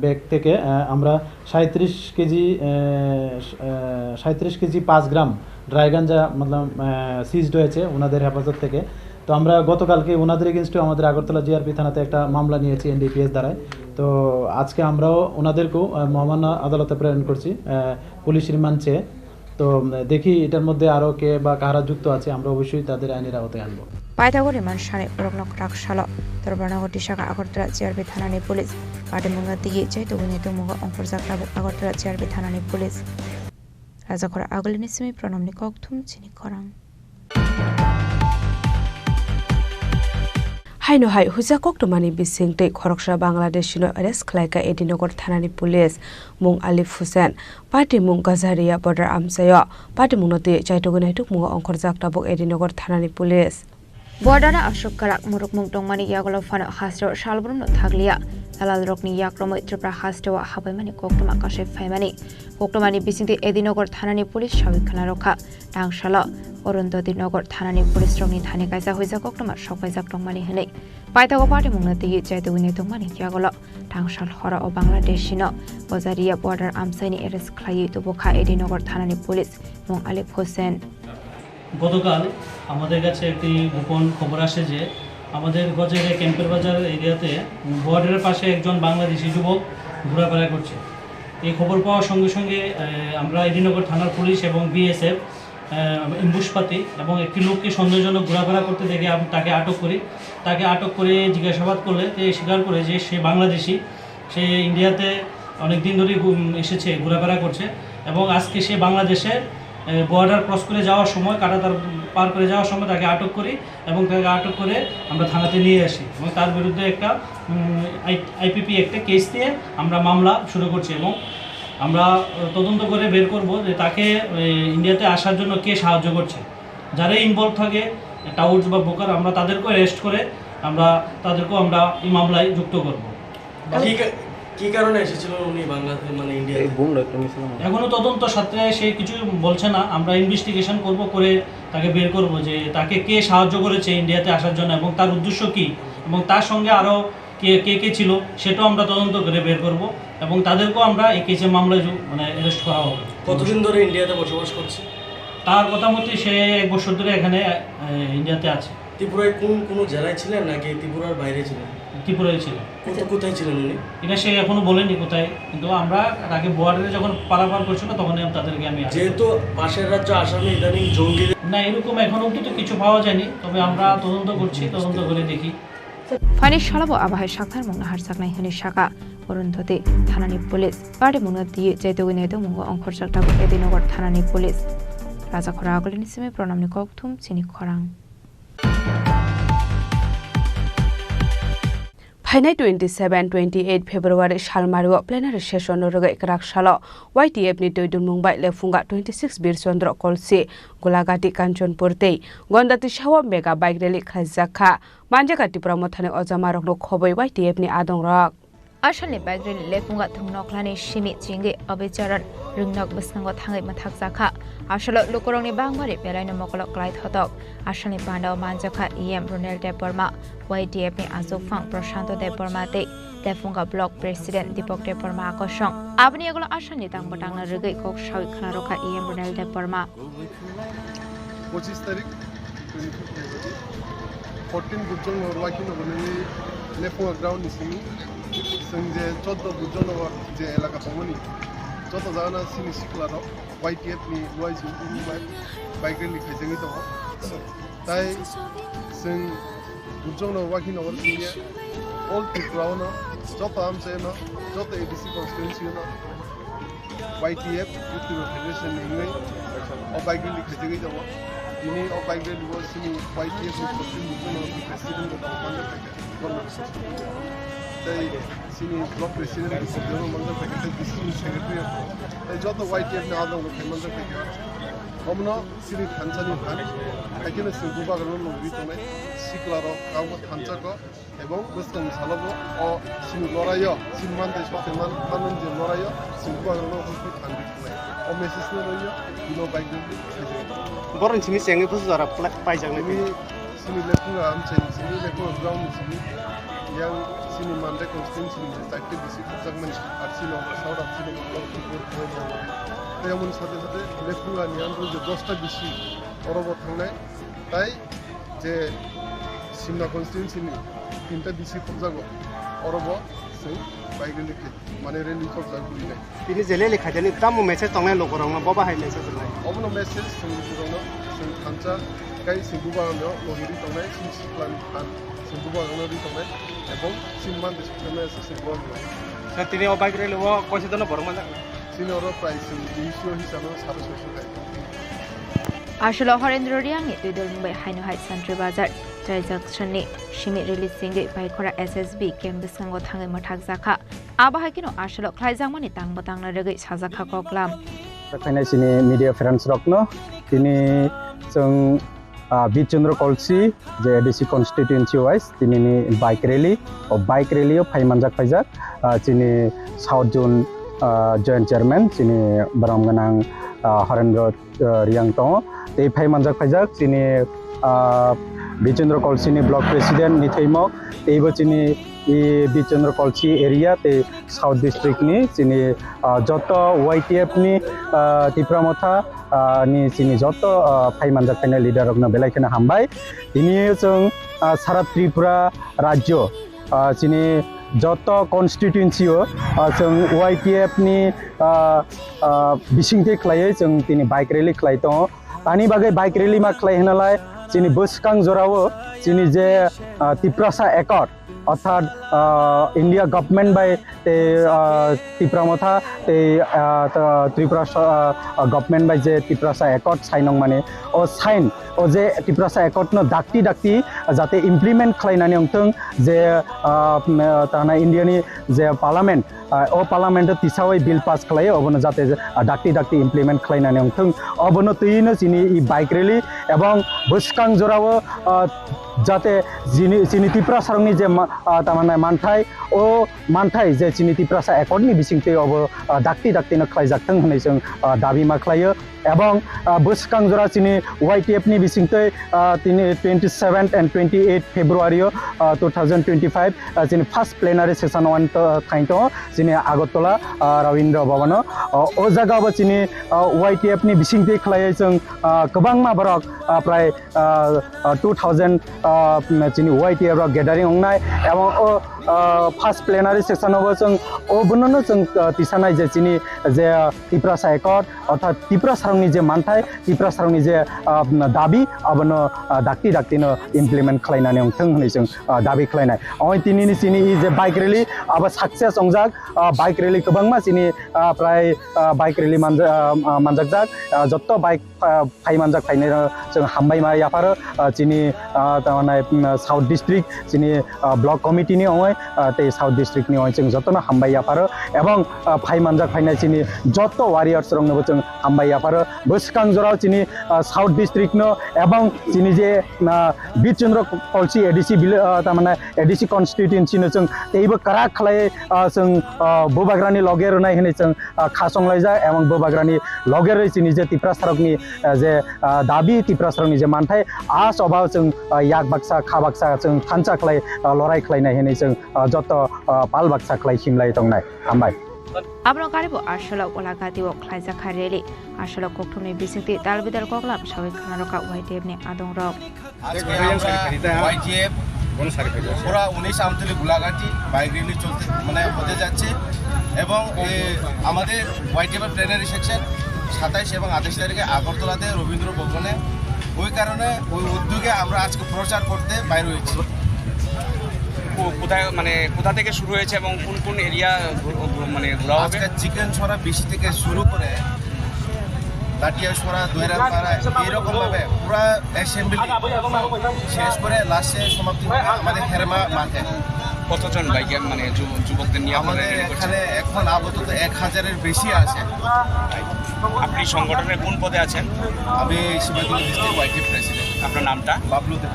ব্যাগ থেকে আমরা 37 কেজি 5 গ্রাম ড্রাই গাঞ্জা মতলব সিজড হয়েছে ওনাদের হেফাজত থেকে। তো আমরা গতকালকে ওনাদের এগেনস্টে আমাদের আগরতলা জিআরপি থানাতে একটা মামলা নিয়েছি এনডিপিএস দ্বারায়। তো আজকে আমরাও ওনাদেরকেও মহামান্য আদালতে প্রেরণ করছি পুলিশ রিমান্ড চেয়ে। তো দেখি এটার মধ্যে আরও কে বা কারা যুক্ত আছে, আমরা অবশ্যই তাদের আইনের আওতায় আনবো। পাইথাগর রিমান্ড সানে রকনক রাখসাল তরবানাগর শাখা আগরতলা জিআরপি থানানি পুলিশ পাটে মুঙ্গা দিয়ে চাই তো গুনিত মুঙ্গা অঙ্কুর জাকরা আগরতলা জিআরপি থানানি পুলিশ রাজাখরা আগলিনি সিমি প্রণমনি ককথুম চিনি খরাং হাইনো হাই হুজা কক্টমানি বিসিংতে খরকসা বাংলাদেশিনো अरेस्ट खालायका एडिनगर थानानि पुलिस मुं आलिफ हुसैन पार्टी मुं गाजारिया बर्डार आमसायो पार्टी मुंगते चाइटोगन हेतुक मुं अंखर जाक्ताबक एडिनगर थानानि पुलिस बर्डारा अशोक काराक मुरुक मुं दंमानि यागलो फानो हास्रो सालब्रुमनो थागलिया दालाल रकनि याक्रमै त्रिपुरा हास्टेवा हाबायमानि कोक्टमा काशे फायमानि कोक्टमानि बिसिंते एडिनगर थानानि पुलिस साबिखाना रखा टांगशाला अरुन्धति नगर थानानि पुलिस रंनि थाने कायजा हुइजा कोक्टमा सकबायजाक दंमानि हनै पाइतागो पार्टी मुंगना दै चाइतोगनि दंमानि यागलो टांगशाल हरा ओ बांलादेशिनो बजारिया बर्डार आमसाइनि एरेस्ट खालायै तबखा एडिनगर थानानि पुलिस मुं आलिफ হোসেন। গতকাল আমাদের কাছে একটি গোপন খবর আসে যে আমাদের গজের ক্যাম্পের বাজার এরিয়াতে বর্ডারের পাশে একজন বাংলাদেশি যুবক ঘোরাফেরা করছে। এই খবর পাওয়ার সঙ্গে সঙ্গে আমরা এডিনগর থানার পুলিশ এবং বিএসএফ ইম্বুশপাতি এবং একটি লোককে সন্দেহজনক ঘোরাফেরা করতে দেখে তাকে আটক করি। তাকে আটক করে জিজ্ঞাসাবাদ করলে স্বীকার করে যে সে বাংলাদেশি, সে ইন্ডিয়াতে অনেক দিন ধরেই এসেছে, ঘোরাফেরা করছে এবং আজকে সে বাংলাদেশে বর্ডার ক্রস করে যাওয়ার সময় কাঁটাতার পার করে যাওয়ার সময় তাকে আটক করি এবং তাকে আটক করে আমরা থানাতে নিয়ে আসি এবং তার বিরুদ্ধে একটা আইপিপি একটা কেস দিয়ে আমরা মামলা শুরু করছি এবং আমরা তদন্ত করে বের করব যে তাকে ইন্ডিয়াতে আসার জন্য কে সাহায্য করছে। যারা ইনভলভ থাকে টাউটস বা ব্রোকার, আমরা তাদেরকেও অ্যারেস্ট করে আমরা এই মামলায় যুক্ত করব। কি কারণে এসেছিল উনি বাংলাদেশ মানে ইন্ডিয়াতে? এখনো তদন্ত সাথে সে কিছু বলছে না, আমরা ইনভেস্টিগেশন করব, করে তাকে বের করব যে তাকে কে সাহায্য করেছে ইন্ডিয়াতে আসার জন্য এবং তার উদ্দেশ্য কী এবং তার সঙ্গে আরও কে ছিল সেটাও আমরা তদন্ত করে বের করব এবং তাদেরকেও আমরা এই কেসে মামলায় মানে অ্যারেস্ট করা হবে। কতদিন ধরে ইন্ডিয়াতে বসবাস করছে? তার কথা মতে সে 1 বছর ধরে এখানে ইন্ডিয়াতে আছে। ত্রিপুরায় কোন জেলায় ছিলেন নাকি ত্রিপুরার বাইরে ছিলেন? ত্রিপুরায় ছিলেন। কোথায় ছিলেন উনি? এটা সে এখনো বলেনি কোথায়, কিন্তু আমরা তাকে বর্ডারে যখন পারাপার করছিল তখন তাদেরকে আমি যেহেতু পাশের রাজ্য আসামে ইদানিং জঙ্গি না এরকম এখনো অব্দি তো কিছু পাওয়া যায়নি, তবে আমরা তদন্ত করছি, তদন্ত করে দেখি। ফানি সালাবো আবাহাই সাকনার মুংনা হারসাকনাই হনি শাখা অরুন্ধতি থানানি পুলিশ পার্টি মুংনা দিয়ে চাইতোগিনাই তো মুঙ্গ অঙ্কর জাকটাবো এডিনগর থানানি পুলিশ রাজাখরা আগলিনি সিমে প্রণামনি ককথুম চিনি খরাং। फाइनाय 27-28 फेब्रुवारी सालमारियाव प्लेनारि सेसन रोगै रागसालाव YTF-नि दैदुन मुंबाइ लेफुंगा 26 बिरचन्द्र कलसि गुलागाटी काञ्चनपुर तै गन्दाति सावा मेगा बाइक रेली खाइजाखा मानजाका टिप्रामो थाने अजामारकनो खबै YTF-नि आदंरक आसामनि बाइक रेली लेफुंगा थंनकलानि सिमि चिंगे अबिचारन रुंनक बसनांगो थाङै माथाक जाखा आसल लोकरंनि बांबारि बेलायनो मकलक क्लाइद हतक आसामनि बान्दाव मानजाखा EM रोनेल देबबर्मा YTF-नि आजोफां प्रशान्त देबबर्मा तै लेफुंगा ब्लक प्रेसिडेन्ट दीपक देबबर्मा आकर्षण आबनि एगुलो आसामनि दांबटांना रोगै कक सावि खाना रखा EM रोनेल देबबर्मा 25 तारिख 14 बुजों वाकिन नगरनि लेफुंगा ग्राउन्ड निसिनि जों जे 14 बुजों नगर जे एलाका दंमोन जत जाना सिनि सिक्लाराव YTF-नि वाइजि बाइक रेली खाइजाङै दङ ताइ जों बुजों वाकिन नगर सिनि अल त्रिपुरावनो जत आमसायनो जत ADC कन्स्टिट्युएन्सिनो YTF त्रिपुरा फेडारेसन निङै अ बाइक रेली खाइजाङै दङ दिनै अ बाइक रेली व सिनि YTF-नि बुजों प्रेसिडेन्ट दङ ताइ सिनि ब्लक प्रेसिडेन्ट दङ मन्डल फेडारेसन डिस्ट्रिक्ट सेक्रेटारि ताइ जत YTF-नि आदङ खाइमन्द फेडारेसन অমনো সিনি থানসানি ফান এখানে সিংহু বাগানো লঙ্গি তনে সিকলার কাউকে থানসাক এবং বস্কাং সালাবো ও সিনি লড়াইয় সিনমানতে সাথে মানুষ যে লড়াইয় সিংহু বাগানো হচ্ছে থানবি তনে ও মেসেজ লইয় বিনো বাইক বরং সিনি চেঙ্গি ফুসু যারা পাইজাং ini sini lekunga am chen sini lekunga ground sini yang sini mande constituency sini takte bisi fujagman arsino south of sini block ko এমন সাথে সাথে লেকুঙ্গা নিয়ন্ত্রণ যে 10টা বেশি অরব থাকলে তাই যে সিমনা কনস্টিটিউন্সি 3টা বেশি ফজাগ অরব সেই বাইক লিখে মানে রেলি ফজাগ বুঝি নাই তিনি জেলে লেখা জানি তাম মেসেজ তংনাই লগরং ববা হাই মেসেজ নাই অবনো মেসেজ সঙ্গে পুরনো সেই খানচা গাই সিংহু বাগানো লগিরি তংনাই সিনসি প্লান খান সিংহু বাগানো রি তংনাই এবং সিনমান দেশে মেসেজ সিংহু বাগানো তিনি ও বাইক রেল ও কইছে দন বরং মানে সিনিয়র প্রাইস ইস্যু হিসাবে 650 টাকা Asholo Horendro Riangi Tudol Mumbai Hainohai Santri Bazar Jaijakshanni Shimi Releasing Baikora SSB Kembis Kango Tangi Matak Zaka Abahakino Asholo Klaizangmani Tang Batang Regi Sazaka Koklam Kainai sini media friends rokno tini jeng Bichandra Kolsi je DC constituency wise tini ni bike rally o phaimanjak phaijak chini South Zone joint chairman chini Baramganang Horendro Riang Tongo tei phaimanjak phaijak chini Bichandra Kolsi ni block president ni theimok teibo chini i Bichandra Kolsi area te South district ni chini joto YTF ni Tipramotha ni chini joto phaimanjak phaina leader rokno belaikena hambai tini jeng sara Tripura rajyo chini joto constituency o jeng YTF ni bisingte khlaiye jeng tini bike rally khlai tongo ani bagai bike rally ma khlai henalai chini boskang jorao chini je Tiprasa Accord অর্থাৎ India government by Tipra Motha Tripura government by যে Tiprasa accord সাইনং মানে ও sign ও যে Tiprasa accord ন ডাক্তি ডাক্তি যাতে implement খালাইনানি অংথং যে তানা ইন্ডিয়ানি যে parliament ও পার্লামেন্টে তিসাওই বিল পাস খালায় অবনো যাতে ডাক্তি ডাক্তি ইমপ্লিমেন্ট খালাইনানি অংথং অবনো তৈনো চিনি ই বাইক রেলি এবং বসকাং জোরাও যাতে চিনি ত্রিপুরা সারংনি যে তামানে মানথাই ও মানথাই যে চিনি ত্রিপুরাসা একর্ডনি বিसिंते अब ডাক্তি ডাক্তিनो खालायजाथों होननाय जों दाबि मा खालायो এবং বসকাং জোরা চিনি YTF ni বিसिंते তিনি 27 and 28 February 2025 চিনি ফার্স্ট প্লেনারি সেশন 1 থাইতো চিনি আগরতলা রবীন্দ্র ভবন ও জায়গাবো চিনি YTF ni বিसिंते खालायो जों गोबां माबरक प्राय 2000 চিনি YTF रा गेदारिं अंनाय এবং ও ফার্স্ট প্লেনারি সেশনবো जों ও বননো जों তিসানাই যে চিনি যে ত্রিপুরাসা একর্ড অর্থাৎ ত্রিপুরা সারংনি যে মানথাই ত্রিপুরা সারংনি যে দাবি আবনো ডাক্তি ডাক্তিनो ইমপ্লিমেন্ট খালাইনানি অংথों होननाय जों दाबि खालायनाय ओइ तिनिनि चिनि इ जे बाइक रेली आबा सक्सेस अंजाक बाइक रेली गोबांमा चिनि प्राय बाइक रेली मानजाक जत्त बाइक फाइ मानजाक फाइने जों हामबाय मा याफार चिनि तामाने साउथ डिस्ट्रिक्ट चिनि ब्लक कमिटिनि ओइ ते साउथ डिस्ट्रिक्टनि ओइ जों जत्तनो हामबाय याफार এবং फाइ मानजाक फाइनाय चिनि जत्त वारियर्स रंनोबो जों हामबाय याफार बसकां जराव चिनि साउथ डिस्ट्रिक्ट नो এবং चिनि जे बिचन्द्र कलसि एडिसि तामाने एडिसि कन्स्टिट्युएन्सि नो जों तेइबो कारा खालाय जों बोबाग्रानि लगेर नाय होनै जों खासंलायजा এবং बोबाग्रानि लगेर चिनि जे ত্রিপুরা सारकनि जे दाबि ত্রিপুরা सारकनि जे मानथाय आस अभाव जों याक बाक्सा खा बाक्सा जों थानचा खालाय लराय खालायनाय होनै जों जत्त पाल बाक्सा खालाय हिमलाय दंनाय हामबाय Abno karibo asholo olagati wo klaizaka reli asholo koktumni bisinti dalbidal koklam shawi khanaroka YTF ni adong rok YTF পুরা 19 আমতলি গোলাঘাটি বাইক র্যালি চলতে মানে হতে যাচ্ছে এবং আমাদের YTF প্লেনারি সেকশন 27 এবং 28 তারিখে আগরতলাতে রবীন্দ্র ভবনে ওই কারণে ওই উদ্যোগে আমরা আজকে প্রচার করতে বাইরে হয়েছি কোথায় মানে কোথা থেকে শুরু হয়েছে এবং কোন কোন এরিয়া মানে ঘোরা হবে আজকে চিকেন ছড়া বেশি থেকে শুরু করে লাটিয়াছড়া দৈরাপাড়া এরকম ভাবে পুরা অ্যাসেম্বলি শেষ করে লাস্টে সমাপ্তি আমাদের হেরমা মাঠে কতজন বাইকে মানে যুবকদের নিয়ে আমাদের এখানে এখন আপাতত 1000-এর বেশি আছে। আপনি সংগঠনের কোন পদে আছেন? আমি শিবাগুলি ডিস্ট্রিক্ট ওয়াইটিএফ প্রেসিডেন্ট। আপনার নামটা? বাবলু দেব।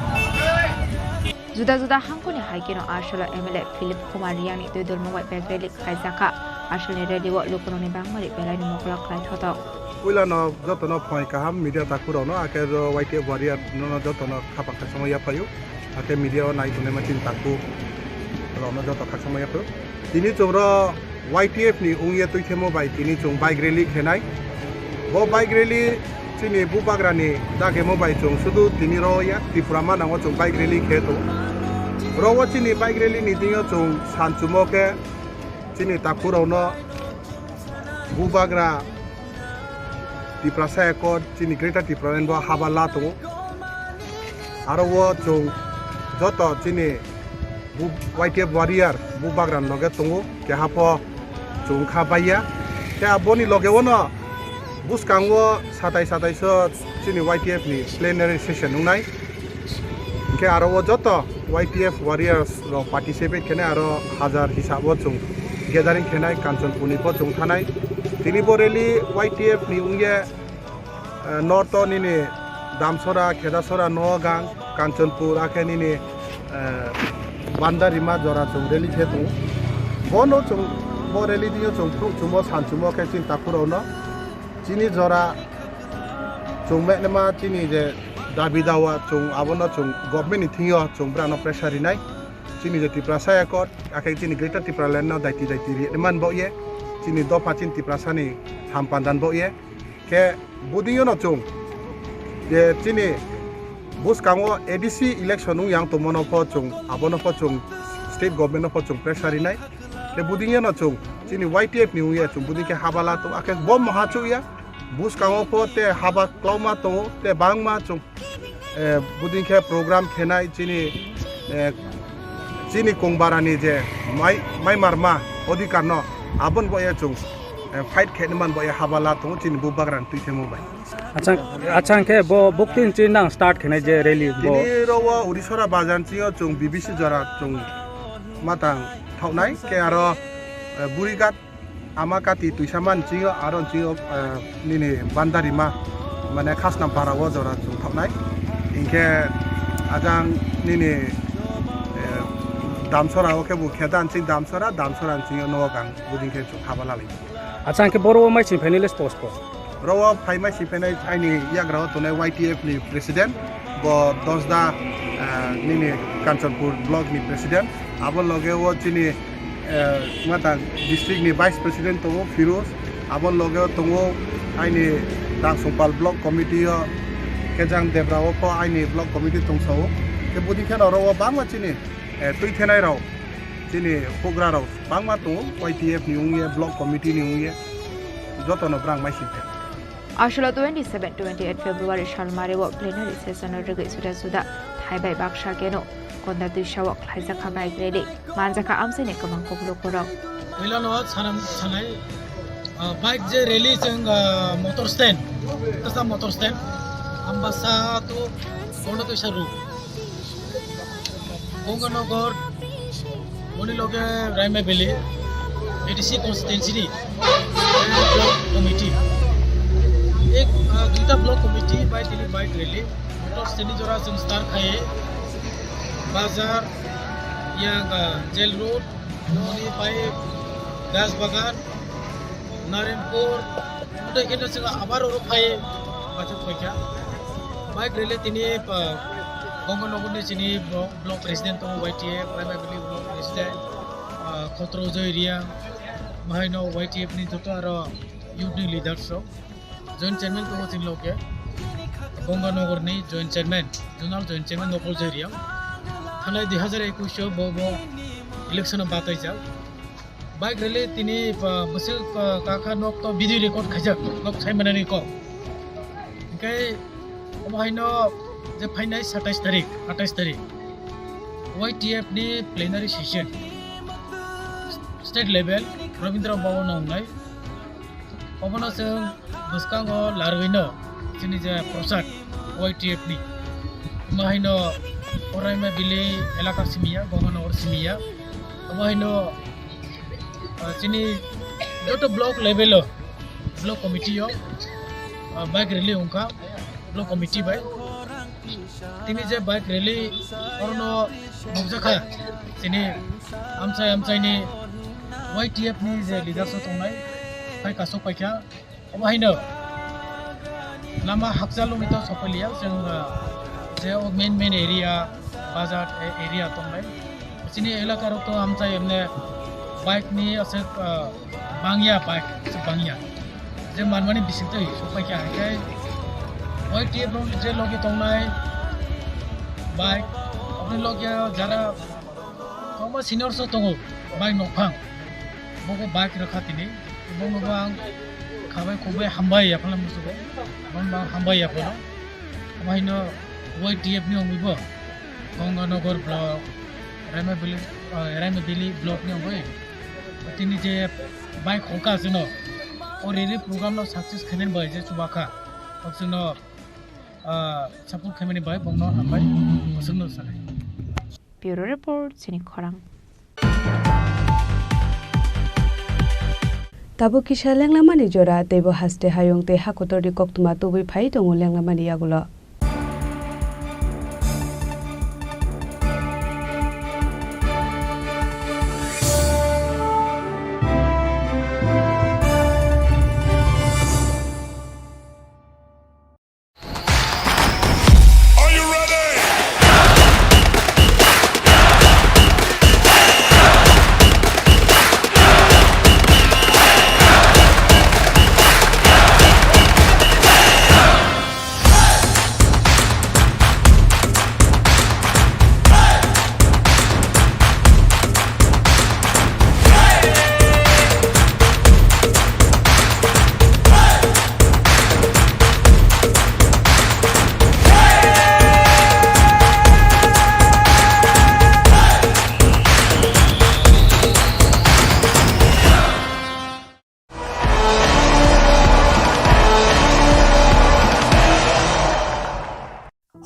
जुदा-जुदा हांखोनि हाइकेनो आर्शल एमएलए फिलिप कुमार रियांनि दोइदल मुंबाइ बेग रेलि खायजाखा आर्शलनि रेलिओ लुकननि बांमारि बेलानि मकला खायथाव उइलानो जतनो फय काहाम मीडिया ताकुरावनो आके वाइटिएफ वारियर नो जतनो खापाखा समया पायो आके मीडिया नाइ तुने माचिन ताकु रनो जत खा समया पायो तिनि चोरो वाइटिएफ नि उंगे तुइथेमो बाइ तिनि चों बाइक रेलि खेनाय बो बाइक रेलि चिनि बुबाग्रानि दागेमो बाइ चों सुदु तिनि रोया त्रिपुरा मानांगो चों बाइक रेलि खेतो रवा चिनि बाइक रेलि नि दिङो चों सानचुमोके चिनि ताकुरावनो बुबाग्रा Tiprasa ekor cini kereta tipranen bo habala tu, aro wo cung joto cini bu YTF warrior bu bagran loge tungu ke hapo cung khabaya ke aboni loge wono bus kangwo satai so cini YTF ni plenary session unai ke aro wo joto YTF warriors ro participate kene aro 1000 hisabo cung gathering khenai Kanchanpur po chung thanai tini boreli YTF ni unge norto nini Damsora Khedasora Nogang Kanchanpur ake nini Bandarima jora chung reli khetu bono chung boreli dio chung chumo sanchumo ke chin takurono chini jora chung menema chini je dabi dawa chung abono chung government ni thingyo chung brano pressure rinai chini je Tiprasa ekor ake chini greater Tripura land no daiti man boye chini do pachin Tiprasa ni hampandan boye ke budinyo no chung je chini bus kamo ADC election nu yang tomono pho chung abono pho chung state government no pho chung pressure rinai ke budinyo no chung chini YTF ni uya chung budin ke habala to ake bom ha chu ya bus kamo pho te haba kloma to te bangma chung budin ke program khenai chini kongbarani je mai marma odikar no abon boya chung fight kheneman boya habala to chini bubagran tuithemo bai अच्छा के बो booking चिनां start खने जे rally बो ini rawa Odisha bajan chiyo chung BBC jara chung matang thaunai ke aro burigat amakati tuisaman chiyo aron chiyo nini bandarima mane khasnam parawo jara chung thaunai inke ajang nini Damsora oke bu khedan ching Damsora chiyo nogang buding ke chung habala lai अच्छा के बोरो mai chi finalist post po rawa phaimai sipenai aini yagraw tone YTF ni president bo dosda nini Kanchanpur block ni president abo loge wo chini mata district ni vice president to Firoz abo loge tongo aini Dangsungpal block committee kejang debrawo po aini block committee tongso ke budi khen rawa bangma chini tui thenai raw chini program raw bangma to YTF ni unge block committee ni unge jotono brang mai sipe Ashla 27-28 February Shalmarewo plenary session rege suda Thaibai Baksha Geno Konda Dishawa Klaizaka Bike Rally Manjaka Amsene Kamang Koplo Korao Wilano Sanam Sanai Bike je rally jeng motor stand tasa motor stand ambasa to kono to sharu Konganogor Moniloge Raime Valley ADC constituency committee एक दुईटा block committee by Delhi bike rally motor stand जरा संस्कार खाए बाजार या jail road Moni bye गास बागान नारायणपुर उठे के से आबार और खाए बाजार पैसा बाइक रैली तिनी गंगानगर ने चिनी ब्लॉक प्रेसिडेंट तो YTF प्राइमरी ब्लॉक प्रेसिडेंट खतरोजो एरिया महाइनो YTF नि जतो आरो यूथ लीडर्स जॉइंट चेयरमैन को सिंह लोग के गंगानगर नि joint chairman zonal joint chairman नोपल जरिया थाने 2021 बो इलेक्शन बातै जा बाइक रैली तिनी बसे काखा नक तो वीडियो रिकॉर्ड खाजा नक साइमनानि को इनके ओमाइनो जे फाइनाय 27 तारिख 28 तारिख YTF नि plenary session state level Ravindra Bhavan आउनाय अबनो जों बसकांगो लारविनो जोंनि जे प्रसाद YTF नि माहिनो अरायमा बिले एलाका सिमिया Ganganagar सिमिया Amahino sini joto block level block committee yo bike rally ungka block committee bai tini je bike rally orno mukjaka sini amsai ni YTF ni je leader so tongnai pai kasok paikya amahino lama hakjalo mito sopalia jeng je main area bazar area tongnai sini elakar to amsai emne bike ni ase bangya bike se bangya je manmani bisintoi sopaikya kai YTF ro je logi tongnai bike apni logia jara koma senior so tongo bike nokphang bogo bike rakhatini bogo bang khabai khobai hambai apala musugo bang hambai apala mahino YTF ni omibo Ganganagar block Raimabili block ni ombai tini je bike hoka sino oriri program no success khanen bai je chubaka opsino support khamani bai bongno hambai osungno sare Bureau Report Sini Khorang Tabo kisha lenglamani jora tebo haste hayong te hakotori koktuma tobui phai tongo lenglamani yagulo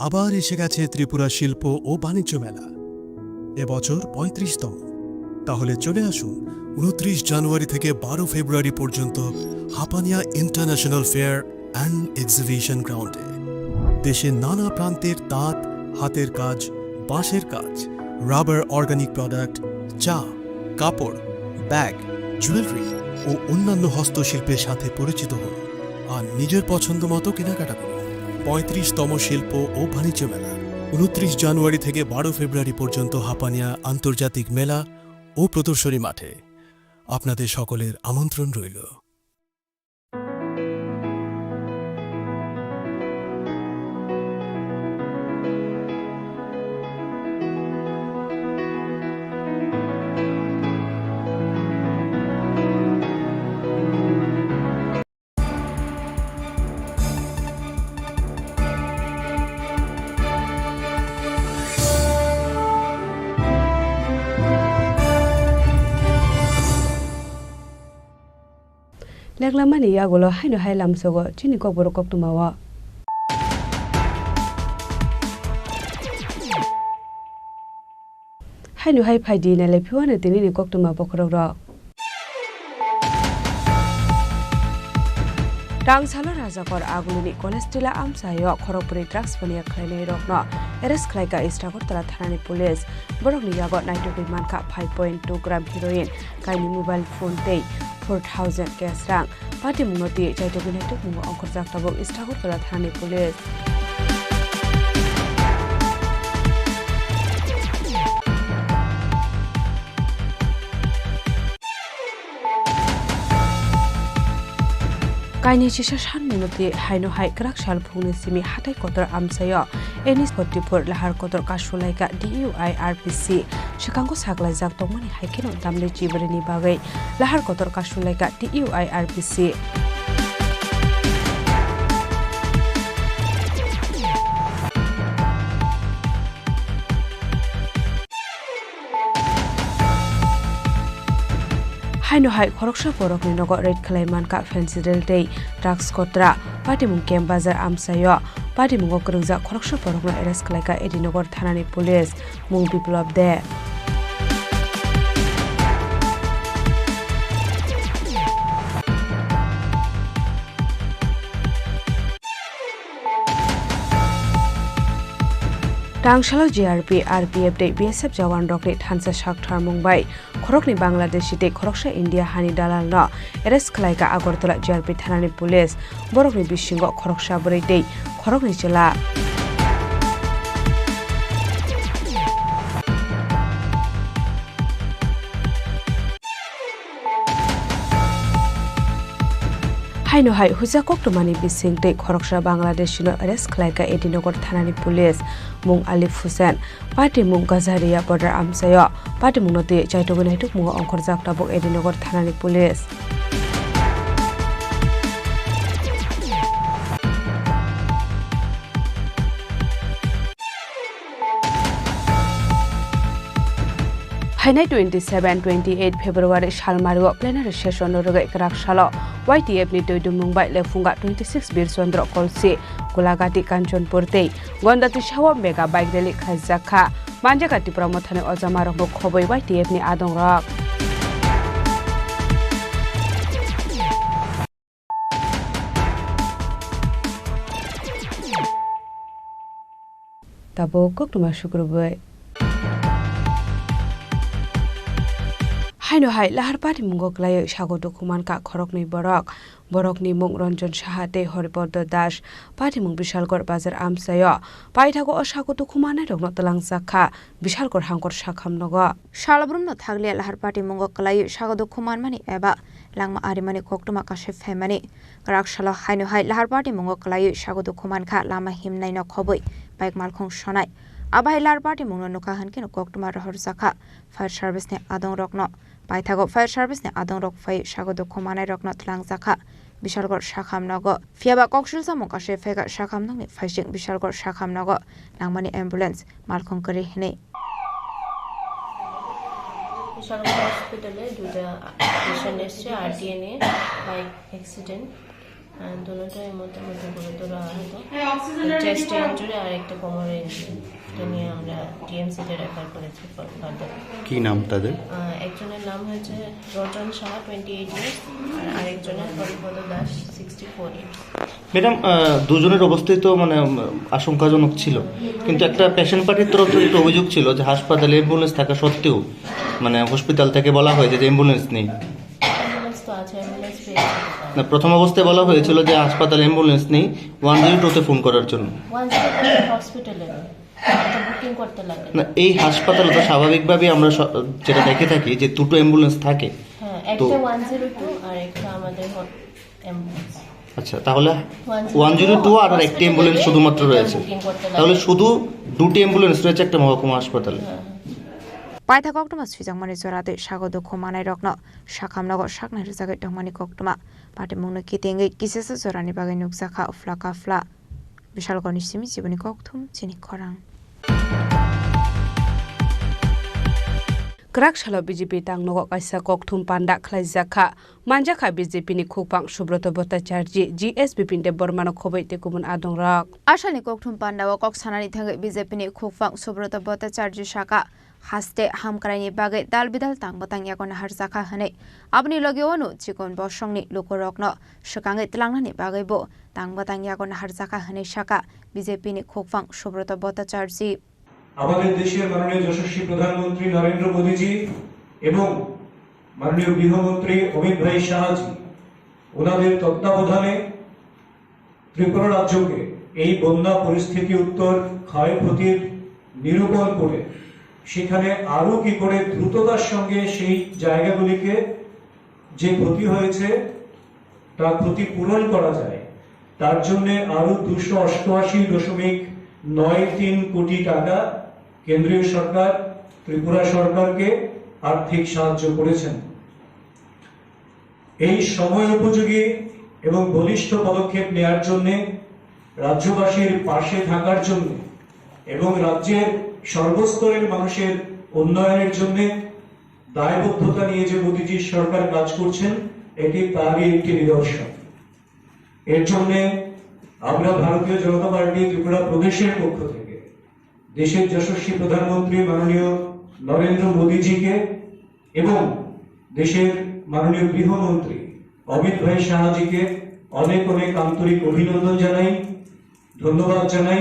আবার এসে গেছে ত্রিপুরা শিল্প ও বাণিজ্য মেলা এবছর ৩৫তম তাহলে চলে আসুন ২৯ জানুয়ারি থেকে ১২ ফেব্রুয়ারি পর্যন্ত Hapania international fair and exhibition গ্রাউন্ডে দেশের নানা প্রান্তের তাঁত হাতের কাজ বাঁশের কাজ রাবার অর্গানিক প্রোডাক্ট চা কাপড় ব্যাগ জুয়েলারি ও অন্যান্য হস্তশিল্পের সাথে পরিচিত হন আর নিজের পছন্দ মতো কেনাকাটা করুন ৩৫তম শিল্প ও বাণিজ্য মেলা ২৯ জানুয়ারি থেকে ১২ ফেব্রুয়ারি পর্যন্ত হাপানিয়া আন্তর্জাতিক মেলা ও প্রদর্শনী মাঠে আপনাদের সকলের আমন্ত্রণ রইল Lenglamani yagulo haino hailam sogo chini ko borokok tumawa haino hai phaidi na lepiwana tini ni kok tuma bokroro Rangsalo Rajakor Aguluni Konestila Amsayo Koropuri Drugs Pania Klane Rokno Eres Klaika Istrakortala Thanani Police Borokni Yago 92 Manka 5.2 gram heroin Kaini mobile phone tei 4,000 cash rang Pati Munoti Jaitobinato Mungo Onkorjaktabo Istrakortala Thanani Police Kaini Chisha Shan Munoti Haino Hai Krak Shal Puni Simi Hatai Kotor Amsayo Enis Potipur Lahar Kotor Kashulaika DUI RPC Shikango Sakla Jak Tongmani Haikino Damle Jiberini Bagai Lahar Kotor Kashulaika DUI RPC Haino Hai Khoroksa Porokni Nogo Red Kalaiman Ka Fensidel Day Drugs Kotra Patimung Kem Bazar Amsayo Patimung Okrungja Khoroksa Porokno Eres Kalaika Edinogor Thanani Police Mung Biplop De Tangshalo JRP RPF de BSF Jawan Rokni Thansa Shakthar Mumbai Khorokni Bangladeshi de Khoroksha India Hani Dalal no arrest khlaika Agartala JRP Thanani Police Borokni Bishingo Khoroksha Bori de Khorokni Jela Haino hai huja koktomani bising de Khoroksha Bangladesh no arrest khlaika Edinogor Thanani Police mung Alif Hussain party mung Gazaria border amsayo party mung note chaitogon hetuk mung ongkhor jaktabok Edinogor Thanani Police Hainai 27-28 February Shalmaru plenary session rogai krak salo YTF ni Doidum Mumbai lefunga 26 Bir Sondro Kolsi Gulagati Kanchanpur tei Gondati Shawa mega bike rally khajaka Manjakati Pramothane Ojamarok bo khoboi YTF ni adong rak Tabo koktuma shukrubai Haino hai lahar party mungok layo shago dokuman ka khorokni borokni mung Ranjan Shahate Horipodo Das party mung Bishalgor Bazar amsayo paithago oshago dokumane rokno talang zakha Bishalgor hangkor shakham nogo Shalabrum no thagle lahar party mungok layo shago dokuman mani eba langma arimani koktuma ka she famani karak shala haino hai lahar party mungok layo shago dokuman kha lama himnai no khoboi bike malkhong shonai abai lahar party mungno nuka hanke no koktuma rahor zakha fire service ne adong rokno Paithago fire service ne adong rok fai shago dokumanai rokno tlang zakha Bishalgor shakham nago fiaba kokshul samong ka she fega shakham nang ni faishing Bishalgor shakham nago nangmani ambulance malkhong kari hine Bishalgor hospital e duta patient esche RTN bike accident and donotai motamoti gurutor ahto chest injury আর একটা কোমরে injury এটা নিয়ে আমরা TMC তে refer করেছি further কি নাম তাদের একজনের নাম হচ্ছে রঞ্জন শাহ 28 ইয়ার্স আর আরেকজনের হরিপদ দাস 64 ইয়ার্স ম্যাডাম দুজনের অবস্থাই তো মানে আশঙ্কাজনক ছিল কিন্তু একটা পেশেন্ট পার্টির তরফ থেকে একটা অভিযোগ ছিল যে হাসপাতালে অ্যাম্বুলেন্স থাকা সত্ত্বেও মানে হসপিটাল থেকে বলা হয়েছে যে অ্যাম্বুলেন্স নেই না প্রথম অবস্থায় বলা হয়েছিল যে হাসপাতালে অ্যাম্বুলেন্স নেই 102 তে ফোন করার জন্য 102 হসপিটালে বুকিং করতে লাগে না এই হাসপাতালে তো স্বাভাবিকভাবে আমরা যেটা দেখে থাকি যে দুটো অ্যাম্বুলেন্স থাকে হ্যাঁ একটা 102 আর একটা আমাদের অ্যাম্বুলেন্স আচ্ছা তাহলে 102 আর একটা অ্যাম্বুলেন্স শুধুমাত্র রয়েছে তাহলে শুধু দুটো অ্যাম্বুলেন্স রয়েছে একটা মহকুমা হাসপাতালে Paitha koktuma swijangmani jorate shago dokumanai rokno shakhamnago shaknai rijagai tongmani koktuma pati mungno kitengai kisesa jorani bagai nukjakha ufla kafla Bishalgor ni simi jiboni kokthum chini khorang Krak shalo BJP tangnogo kaisa kokthum panda khlaijakha manjakha BJP ni khupang Subroto Bhattacharya GSP pinde bormano khoboi te kumun adong rak Ashani kokthum panda wa koksanani thangai BJP ni khupang Subroto Bhattacharya shaka haste hamkraini bagai dal bidal tangbatang yakon harjakha hane abni logi onu chikon bosongni lokorokno shakangai tlangnani bagai bo tangbatang yakon harjakha hane shaka BJP ni khupang Subroto Bhattacharya আমাদের দেশের মাননীয় যশস্বী প্রধানমন্ত্রী নরেন্দ্র মোদীজি এবং মাননীয় গৃহমন্ত্রী অমিত ভাই শাহজি ওনাদের তত্ত্বাবধানে ত্রিপুরা রাজ্যকে এই বন্যা পরিস্থিতি উত্তর ক্ষয়ক্ষতির নিরূপণ করে সেখানে আরো কি করে দ্রুততার সঙ্গে সেই জায়গাগুলিকে যে ক্ষতি হয়েছে তার ক্ষতিপূরণ করা যায় তার জন্য আরো 288.93 কোটি টাকা কেন্দ্রীয় সরকার ত্রিপুরা সরকারকে আর্থিক সাহায্য করেছেন এই সময় উপযোগী এবং বলিষ্ঠ পদক্ষেপ নেয়ার জন্য রাজ্যবাসীর পাশে থাকার জন্য এবং রাজ্যের সর্বস্তরের মানুষের উন্নয়নের জন্য দায়বদ্ধতা নিয়ে যে মোদীজির সরকার কাজ করছেন এটি তারই একটি নিদর্শন এর জন্য আমরা ভারতীয় জনতা পার্টি ত্রিপুরা প্রদেশের পক্ষ থেকে দেশের যশস্বী প্রধানমন্ত্রী মাননীয় নরেন্দ্র মোদীজিকে এবং দেশের মাননীয় গৃহমন্ত্রী অমিত ভাই শাহজিকে অনেক অনেক আন্তরিক অভিনন্দন জানাই ধন্যবাদ জানাই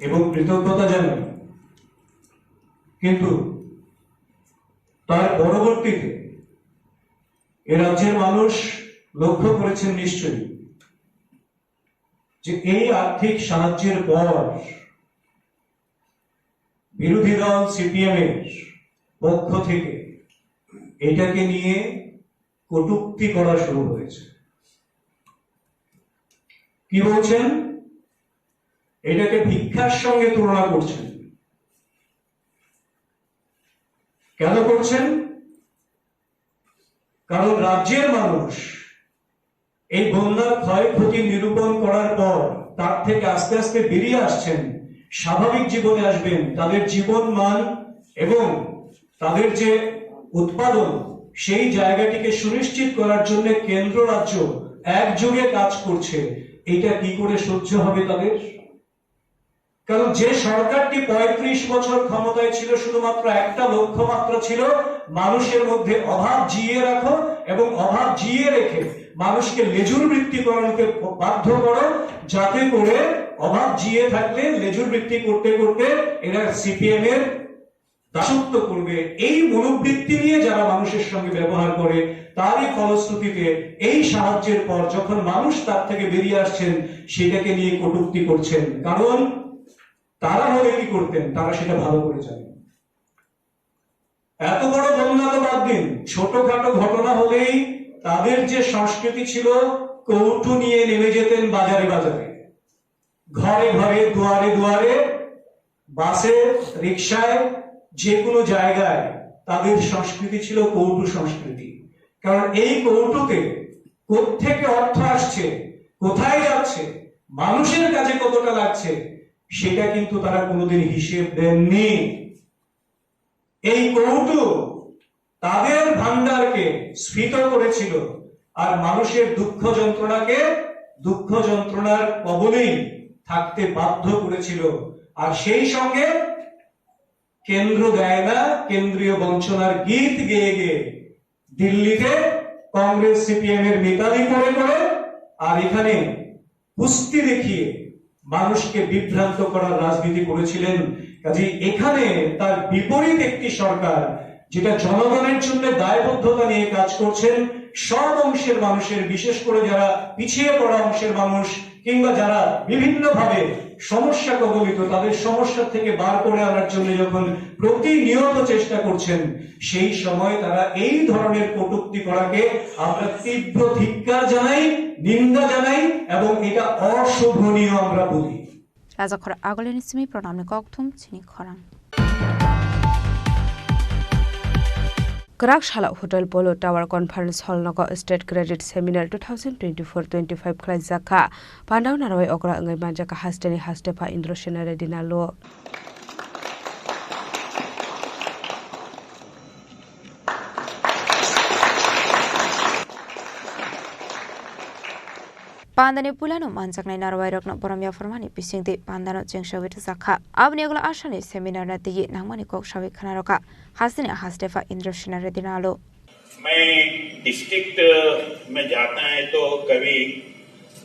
এবং কৃতজ্ঞতা জানাই কিন্তু তার পরবর্তীতে এ রাজ্যের মানুষ লক্ষ্য করেছেন নিশ্চয়ই যে এই আর্থিক সাহায্যের পর বিরোধী দল সিপিএম এর পক্ষ থেকে এটাকে নিয়ে কটূক্তি করা শুরু হয়েছে। কি বলছেন? এটাকে ভিক্ষার সঙ্গে তুলনা করছেন। কেন করছেন? কারণ রাজ্যের মানুষ এই বন্যার ক্ষয়ক্ষতি নিরূপণ করার পর তার থেকে আস্তে আস্তে বেরিয়ে আসছেন, স্বাভাবিক জীবনে আসবেন, তাদের জীবন মান এবং তাদের যে উৎপাদন সেই জায়গাটিকে সুনিশ্চিত করার জন্য কেন্দ্র রাজ্য একযোগে কাজ করছে। এটা কি করে সহ্য হবে তাদের? কারণ যে সরকারটি 35 বছর ক্ষমতায় ছিল, শুধুমাত্র একটা লক্ষ্যমাত্রা ছিল, মানুষের মধ্যে অভাব জিয়ে রাখো এবং অভাব জিয়ে রেখে মানুষকে লেজুর বৃত্তি করানোকে বাধ্য করো, যাতে করে অভাব জিয়ে থাকলে লেজুর বৃত্তি করতে করতে এরা সিপিএম এর দাসত্ব করবে। এই মনোবৃত্তি নিয়ে যারা মানুষের সঙ্গে ব্যবহার করে, তারই ফলশ্রুতিতে এই সাহায্যের পর যখন মানুষ তার থেকে বেরিয়ে আসছেন, সেটাকে নিয়ে কটূক্তি করছেন। কারণ তারা হলে কি করতেন, তারা সেটা ভালো করে জানেন। এত বড় বন্যা তো বাদ দিন, ছোটখাটো ঘটনা হলেই তাদের যে সংস্কৃতি ছিল, কৌটু নিয়ে নেমে যেতেন বাজারে বাজারে, ঘরে ঘরে, দুয়ারে দুয়ারে, বাসে, রিক্সায়, যে কোনো জায়গায় তাদের সংস্কৃতি ছিল কৌটু সংস্কৃতি। কারণ এই কৌটুতে কোত্থেকে অর্থ আসছে, কোথায় যাচ্ছে, মানুষের কাছে কতটা লাগছে, সেটা কিন্তু তারা কোনোদিন হিসেব দেননি। এই কৌটু তাদের ভান্ডারকে স্ফীত করেছিল আর মানুষের দুঃখ যন্ত্রণার কবলেই থাকতে বাধ্য করেছিল। আর সেই সঙ্গে কেন্দ্র দেয় না, কেন্দ্রীয় বঞ্চনার গীত গেয়ে গেয়ে দিল্লিতে কংগ্রেস সিপিএম এর নেতাদি করে করে, আর এখানে কুস্তি দেখিয়ে মানুষকে বিভ্রান্ত করার রাজনীতি করেছিলেন। কাজে এখানে তার বিপরীত একটি সরকার, যেটা জনগণের জন্য দায়বদ্ধতা নিয়ে কাজ করছেন, সব অংশের মানুষের, বিশেষ করে যারা পিছিয়ে পড়া অংশের মানুষ কিংবা যারা বিভিন্ন ভাবে সমস্যা কবলিত, তাদের সমস্যা থেকে বার করে আনার জন্য যখন প্রতিনিয়ত চেষ্টা করছেন, সেই সময় তারা এই ধরনের কটূক্তি করাকে আমরা তীব্র ধিক্কার জানাই, নিন্দা জানাই এবং এটা অশোভনীয় আমরা বলি। রাজাখর আগলেন সিমি প্রণামে ককথুম চিনি খরাং Karakshhala Hotel Polo Tower Conference Hall Nago State Credit Seminar 2024-25 Klai Jaka Pandau Narawai Okra Ngai Manjaka Hasteni Hastepa Indro Shenare Dinalo Pandani Pulano Manjaknai Narawai Rokna Boramia Formani Pisingti Pandano Jengshavit Zaka Abniagla Ashani Seminar Nati Namani Kok Shavi Kanaroka Hasini Hastefa Indro Shenare Dinalo मैं district में जाता है तो कभी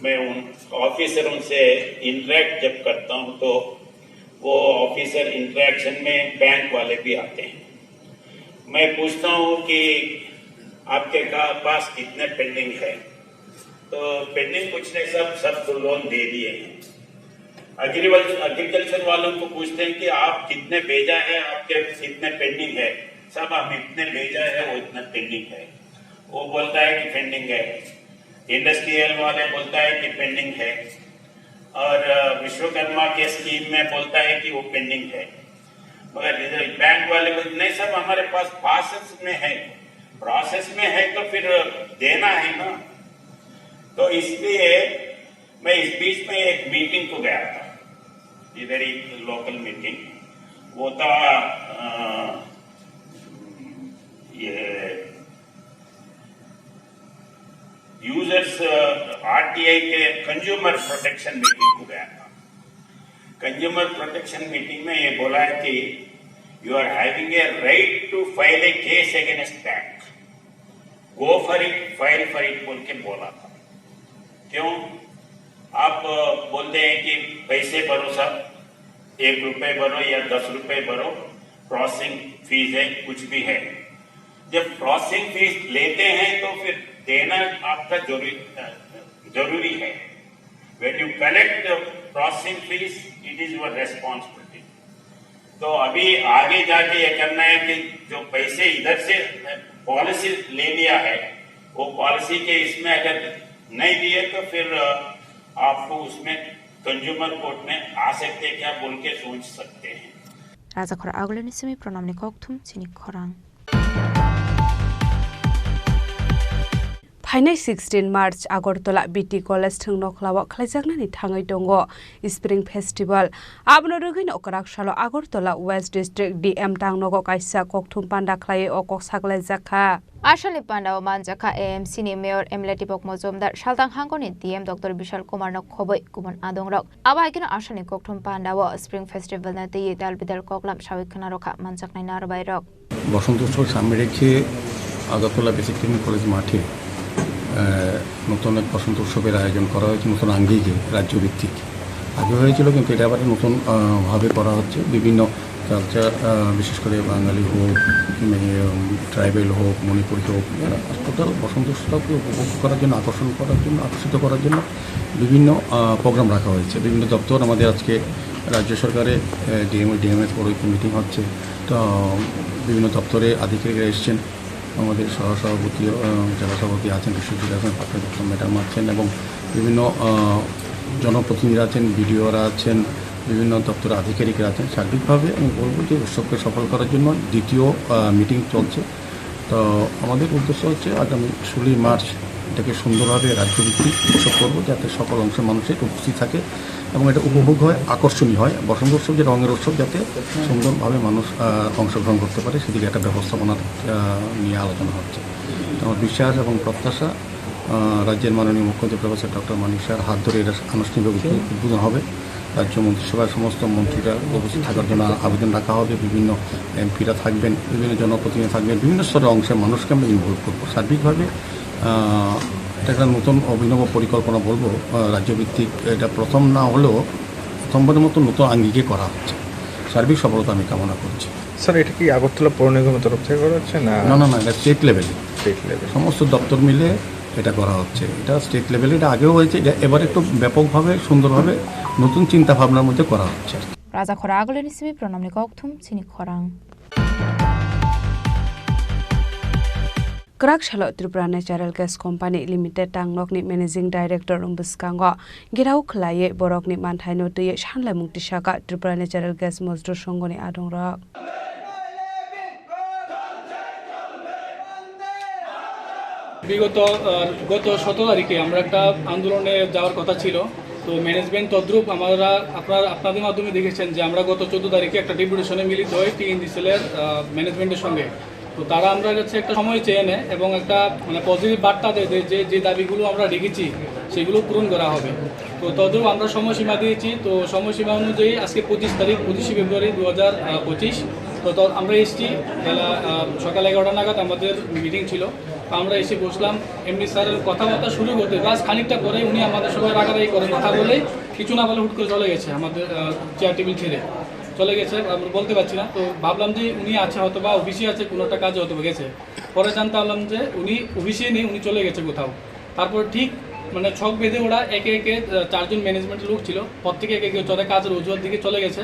मैं उन ऑफिसरों से interact जब करता हूं तो वो ऑफिसर इंटरेक्शन में बैंक वाले भी आते हैं। मैं पूछता हूं कि आपके पास कितने पेंडिंग है, तो पेंडिंग कुछ नहीं, सब लोन दे दिए हैं। एग्रीकल्चर वालों को पूछते हैं कि आप कितने भेजा है, आपके कितने पेंडिंग है, सब हम इतने भेजा है, वो इतना पेंडिंग है, वो बोलता है कि पेंडिंग है। इंडस्ट्रियल वाले बोलता है कि पेंडिंग है, और विश्वकर्मा के स्कीम में बोलता है कि वो पेंडिंग है, मगर बैंक वाले को नहीं, सब हमारे पास प्रोसेस में है तो फिर देना है ना। तो इसलिए मैं इस बीच में एक मीटिंग को गया था, इधर ही लोकल मीटिंग, वो था ये यूजर्स आरटीआई के कंज्यूमर प्रोटेक्शन मीटिंग को गया था। कंज्यूमर प्रोटेक्शन मीटिंग में ये बोला है कि you are having a right to file a case against bank, go for it, file for it बोल के बोला था। क्यों? आप बोलते हैं कि पैसे भरो, सब 1 रुपए भरो या 10 रुपए भरो, क्रॉसिंग फीस है, कुछ भी है। जब क्रॉसिंग फीस लेते हैं तो फिर देना आपका जरूरी है। When you collect the crossing fees, it is your responsibility. तो अभी आगे जाके ये करना है कि जो पैसे इधर से पॉलिसी ले लिया है, वो पॉलिसी के इसमें अगर नहीं दिए तो फिर आपको उसमें कंज्यूमर कोर्ट में आ सकते क्या बोल के सोच सकते हैं। राजा खरा आगुलनि सिमी प्रणामनि कक्थुम चिनि खरां final 16 March Agartala BT college थंग नखलाव खलाइजागनानि थाङै दङ स्प्रिं फेस्टिवल आबनो रगैनो अकराक सालो आगरतला वेस्ट डिस्ट्रिक्ट डीएम टांगनगो काइसा कक्थुम पान्डा खलाय अकक सागलाय जाखा आशलि पान्डाव मानजाखा एएमसी नि मेयर एमलेटी बक मजुमदार सालतां हांगनि डीएम डॉक्टर विशाल कुमार न खबै गुबुन आदंरक आबायगिनो आशलि कक्थुम पान्डाव स्प्रिं फेस्टिवल न तेय दाल बिदाल कगलाम साविखना रखा मानजाकनाय नारबायरक বসন্ত উৎসব সামনে রেখে আগরতলা বেসিক ট্রেনিং কলেজ মাঠে নতুন এক বসন্ত উৎসবের আয়োজন করা হয়েছে নতুন আঙ্গিকে রাজ্যভিত্তিক আগে হয়েছিল কিন্তু এটা আবার নতুন ভাবে করা হচ্ছে বিভিন্ন কালচার বিশেষ করে বাঙালি হোক ট্রাইবেল হোক মণিপুরি হোক টোটাল বসন্ত উৎসবকে উপভোগ করার জন্য আকর্ষিত করার জন্য বিভিন্ন প্রোগ্রাম রাখা হয়েছে বিভিন্ন দপ্তর আমাদের আজকে রাজ্য সরকারে ডিএমএস পরবর্তী মিটিং হচ্ছে তো বিভিন্ন দপ্তরে আধিকারিকরা এসছেন আমাদের সহসভাপতি জেলা সভাপতি আছেন বিশ্বজিৎ আছেন পাঠান ম্যাডাম আছেন এবং বিভিন্ন জনপ্রতিনিধিরা আছেন বিডিওরা আছেন বিভিন্ন দপ্তরের আধিকারিকরা আছেন সার্বিকভাবে আমি বলবো যে উৎসবকে সফল করার জন্য দ্বিতীয় মিটিং চলছে তো আমাদের উদ্দেশ্য হচ্ছে আগামী 16 মার্চ এটাকে সুন্দরভাবে রাজ্যভিত্তিক উৎসব করবো যাতে সকল অংশের মানুষের উপস্থিত থাকে এবং এটা উপভোগ হয় আকর্ষণীয় হয় বসন্ত উৎসব যে রঙের উৎসব যাতে সুন্দরভাবে মানুষ অংশগ্রহণ করতে পারে সেদিকে একটা ব্যবস্থাপনা নিয়ে আলোচনা হচ্ছে আমার বিশ্বাস এবং প্রত্যাশা রাজ্যের মাননীয় মুখ্যমন্ত্রী প্রফেসর ডক্টর মানিক স্যার হাত ধরে এটা আনুষ্ঠানিকভাবে উদ্বোধন হবে রাজ্য মন্ত্রিসভার সমস্ত মন্ত্রীরা উপস্থিত থাকার জন্য আবেদন রাখা হবে বিভিন্ন এমপিরা থাকবেন বিভিন্ন জনপ্রতিনিধি থাকবেন বিভিন্ন স্তরের অংশের মানুষকে আমরা ইনভলভ করবো সার্বিকভাবে এটা একটা নতুন অভিনব পরিকল্পনা বলবো রাজ্যভিত্তিক এটা প্রথম না হলেও প্রথমবারের মতো নতুন আঙ্গিকে করা হচ্ছে সার্বিক সফলতা আমি কামনা করছি স্যার এটা কি আগরতলা পৌর নিগমের তরফ থেকে করা হচ্ছে না না এটা স্টেট লেভেলে সমস্ত দপ্তর মিলে এটা করা হচ্ছে এটা স্টেট লেভেলে এটা আগেও হয়েছে এটা এবার একটু ব্যাপকভাবে সুন্দরভাবে নতুন চিন্তা ভাবনার মধ্যে করা হচ্ছে রাজা খরা আগলেনি সিমি প্রণামনি কক্থুম চিনি খরাং Krakshalo Tripura Natural Gas Company Limited Tangnokni Managing Director Rumbuskango Girau Khlaye Borokni Manthaino Tuye Shanlai Muktisaka Tripura Natural Gas Mozdur Songoni Adongrok বিগত 17 তারিখে আমরা একটা আন্দোলনে যাওয়ার কথা ছিল তো ম্যানেজমেন্ট তদ্রুপ আপনাদের মাধ্যমে দেখেছেন যে আমরা গত 14 তারিখে একটা ডেপুটেশনে মিলিত হই টিএনডিসিএল ম্যানেজমেন্টের সঙ্গে তো তারা আমরা কাছে একটা সময় চেয়ে নেয় এবং একটা মানে পজিটিভ বার্তা দেয় যে দাবিগুলো আমরা রেখেছি সেগুলো পূরণ করা হবে তো তদ্রুপ আমরা সময়সীমা দিয়েছি তো সময়সীমা অনুযায়ী আজকে 25 ফেব্রুয়ারি 2025 তো আমরা এসছি সকাল 11টা নাগাদ আমাদের মিটিং ছিল তো আমরা এসে বসলাম এমনি স্যারের কথাবার্তা শুরু করতে বাস খানিকটা পরে উনি আমাদের সবাই রাগারাগি করে কথা বলে কিছু না বলে হুট করে চলে গেছে আমাদের চেয়ার টেবিল ছেড়ে চলে গেছে আমরা বলতে পারছি না তো ভাবলাম যে উনি আছে হয়তো বা অফিসে আছে কোনো একটা কাজে হয়তো গেছে পরে জানতে পারলাম যে উনি অফিসে নেই উনি চলে গেছে কোথাও তারপর ঠিক মানে ছক বেঁধে ওরা একে একে 4 জন ম্যানেজমেন্টের লোক ছিল প্রত্যেকে একে একে চলে কাজের অজুহাত দিকে চলে গেছে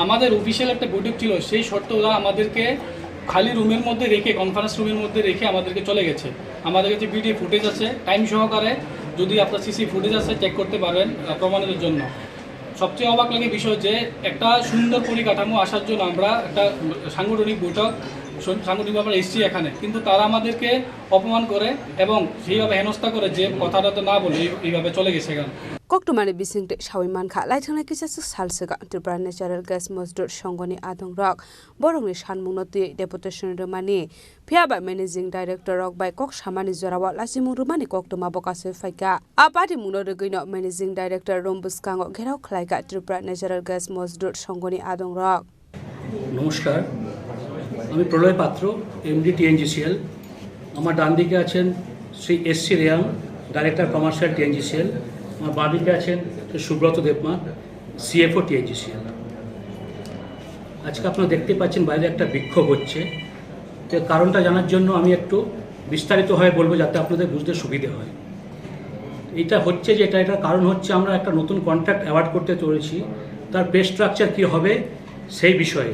আমাদের অফিসিয়াল একটা বৈঠক ছিল সেই শর্তে ওরা আমাদেরকে খালি রুমের মধ্যে রেখে কনফারেন্স রুমের মধ্যে রেখে আমাদেরকে চলে গেছে আমাদের কাছে ভিডিও ফুটেজ আছে টাইম সহকারে যদি আপনার সিসি ফুটেজ আছে চেক করতে পারবেন প্রমাণের জন্য সবচেয়ে অবাক লাগে বিষয় যে একটা সুন্দর পরিকাঠামো আসার জন্য আমরা একটা সাংগঠনিক বৈঠক সাংগঠনিকভাবে এসেছি এখানে কিন্তু তারা আমাদেরকে অপমান করে এবং সেইভাবে হেনস্থা করে যে কথাটা তো না বলে এইভাবে চলে গেছে এখানে Koktumani Bisingte Shawiman Kha Laithana Kisas Salsega Tripura Natural Gas Mozdur Songoni Adongrok Borongni Shanmunoti Deputation Romani Phiaba Managing Director Rok by Kok Shamani Zorawa Lasimung Rumani Koktuma Bokase Faika Apati Munodogino Managing Director Rombuskango Gerau Khlaika Tripura Natural Gas Mozdur Songoni Adongrok নমস্কার আমি প্রলয় পাত্র MD TNGCL আমার ডান দিকে আছেন Shri SC Reang director commercial TNGCL আমার বাঁ দিকে আছেন সুব্রত দেবমা সিএফও টিএনজিসিএল আজকে আপনারা দেখতে পাচ্ছেন বাইরে একটা বিক্ষোভ হচ্ছে। তো কারণটা জানার জন্য আমি একটু বিস্তারিতভাবে বলবো যাতে আপনাদের বুঝতে সুবিধে হয়। এটা হচ্ছে যে এটার কারণ হচ্ছে আমরা একটা নতুন কন্ট্রাক্ট অ্যাওয়ার্ড করতে চলেছি, তার পে স্ট্রাকচার কী হবে সেই বিষয়ে।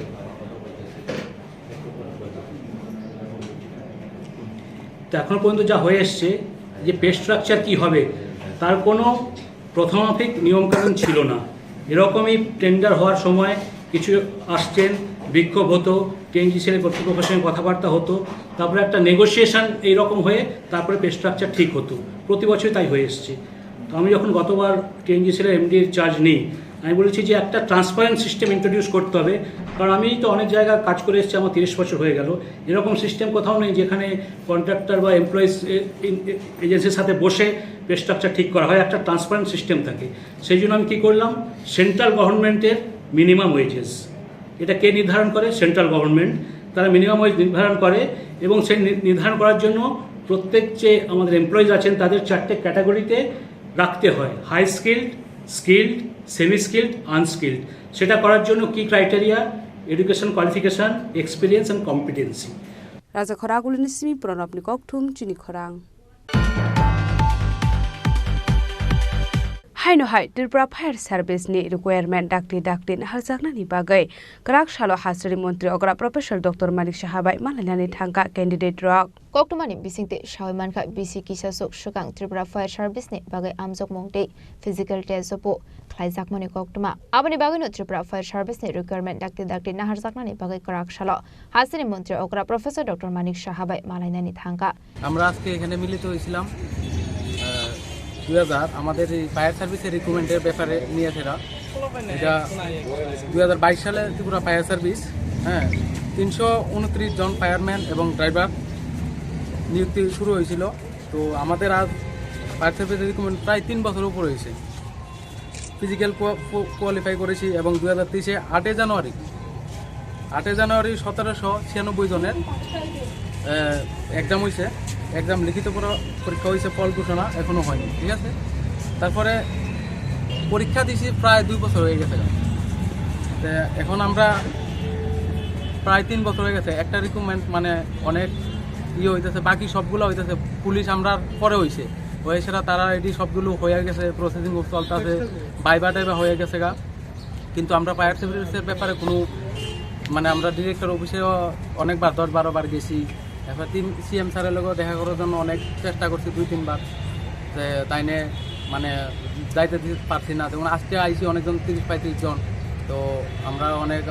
তো এখনও পর্যন্ত যা হয়ে এসছে যে পে স্ট্রাকচার কী হবে তার কোনো প্রথমাফিক নিয়মকানুন ছিল না। এরকমই টেন্ডার হওয়ার সময় কিছু আসছেন, বিক্ষোভ হতো, টিএনজিসিএল কর্তৃপক্ষের সঙ্গে কথাবার্তা হতো, তারপরে একটা নেগোসিয়েশন এইরকম হয়ে তারপরে পে স্ট্রাকচার ঠিক হতো। প্রতি বছরই তাই হয়ে এসছে। তো আমি যখন গতবার টিএনজিসিএল এমডির চার্জ নিই, আমি বলেছি যে একটা ট্রান্সপারেন্ট সিস্টেম ইন্ট্রোডিউস করতে হবে, কারণ আমি তো অনেক জায়গায় কাজ করে এসেছি, আমার 30 বছর হয়ে গেল। এরকম সিস্টেম কোথাও নেই যেখানে কন্ট্রাক্টর বা এমপ্লয়িজ এজেন্সির সাথে বসে পে স্ট্রাকচার ঠিক করা হয়, একটা ট্রান্সপারেন্ট সিস্টেম থাকে। সেই জন্য আমি কী করলাম, সেন্ট্রাল গভর্নমেন্টের মিনিমাম ওয়েজেস, এটা কে নির্ধারণ করে? Central government. তারা মিনিমাম ওয়েজ নির্ধারণ করে এবং সেই নির্ধারণ করার জন্য প্রত্যেক যে আমাদের এমপ্লয়িজ আছেন তাদের 4টে ক্যাটাগরিতে রাখতে হয়, high skilled, skilled, semi skilled, unskilled. সেটা করার জন্য কি criteria? Education qualification, experience and competency. রাজা খরাগুলিনিসমি প্রণবনি ককথুম চিনি খরাং हाइनो हाइ त्रिपुरा फायर सार्भिस नि रिक्वायरमेंट डाक्टी हालजाकनानि बागै गराक सालो हासरि मन्त्री अग्रा प्रोफेसर डक्टर मानिक साहाबाई मालायनानि थांगा कैंडिडेट रक कोक्टमानि बिसिंगते सावैमानखा बिसि किसासुक सुगां त्रिपुरा फायर सार्भिस नि बागै आमजक मंगते फिजिकल टेस्ट जपो ख्लाइजाकमानि कोक्टमा आबनि बागैनो त्रिपुरा फायर सार्भिस नि रिक्वायरमेंट डाक्टी नाहारजाकनानि बागै गराक सालो हासरि मन्त्री अग्रा प्रोफेसर डक्टर मानिक साहाबाई मालायनानि थांगा। আমরা আজকে এখানে মিলিত হয়েছিলাম 2000 আমাদের এই ফায়ার সার্ভিসের রিক্রুটমেন্টের ব্যাপারে নিয়েছে এটা 2022 সালে ত্রিপুরা ফায়ার সার্ভিস 329 জন ফায়ারম্যান এবং ড্রাইভার নিযুক্তি শুরু হয়েছিল। তো আমাদের আজ ফায়ার সার্ভিসের রিক্রুটমেন্ট প্রায় 3 বছর উপর হয়েছে। ফিজিক্যাল কোয়ালিফাই করেছি এবং 2023-এ 8 জানুয়ারি 1796 জনের এক্সাম হয়েছে। এক্সাম লিখিত পরীক্ষা হয়েছে, ফল ঘোষণা এখনও হয়নি, ঠিক আছে। তারপরে পরীক্ষা দিয়েছি প্রায় 2 বছর হয়ে গেছে। এখন আমরা প্রায় 3 বছর হয়ে গেছে, একটা রিক্রুটমেন্ট মানে অনেক হইতেছে, বাকি সবগুলো হইতেছে। পুলিশ আমরা পরে হয়েছে, সেটা তারা এটি সবগুলো হয়ে গেছে, প্রসেসিং চলতেছে, বাইবা টাইবা হয়ে গেছে গা। কিন্তু আমরা ফায়ার সার্ভিসের ব্যাপারে কোনো মানে আমরা ডিরেক্টর অফিসেও অনেকবার 10-12 বার গেছি। এবার সিএম স্যারের লোক দেখা করার জন্য অনেক চেষ্টা করছি, 2-3 বার, তাই নিয়ে মানে যাইতে পারছি না। যেমন আজকে আইসি অনেকজন 30-35 জন। তো আমরা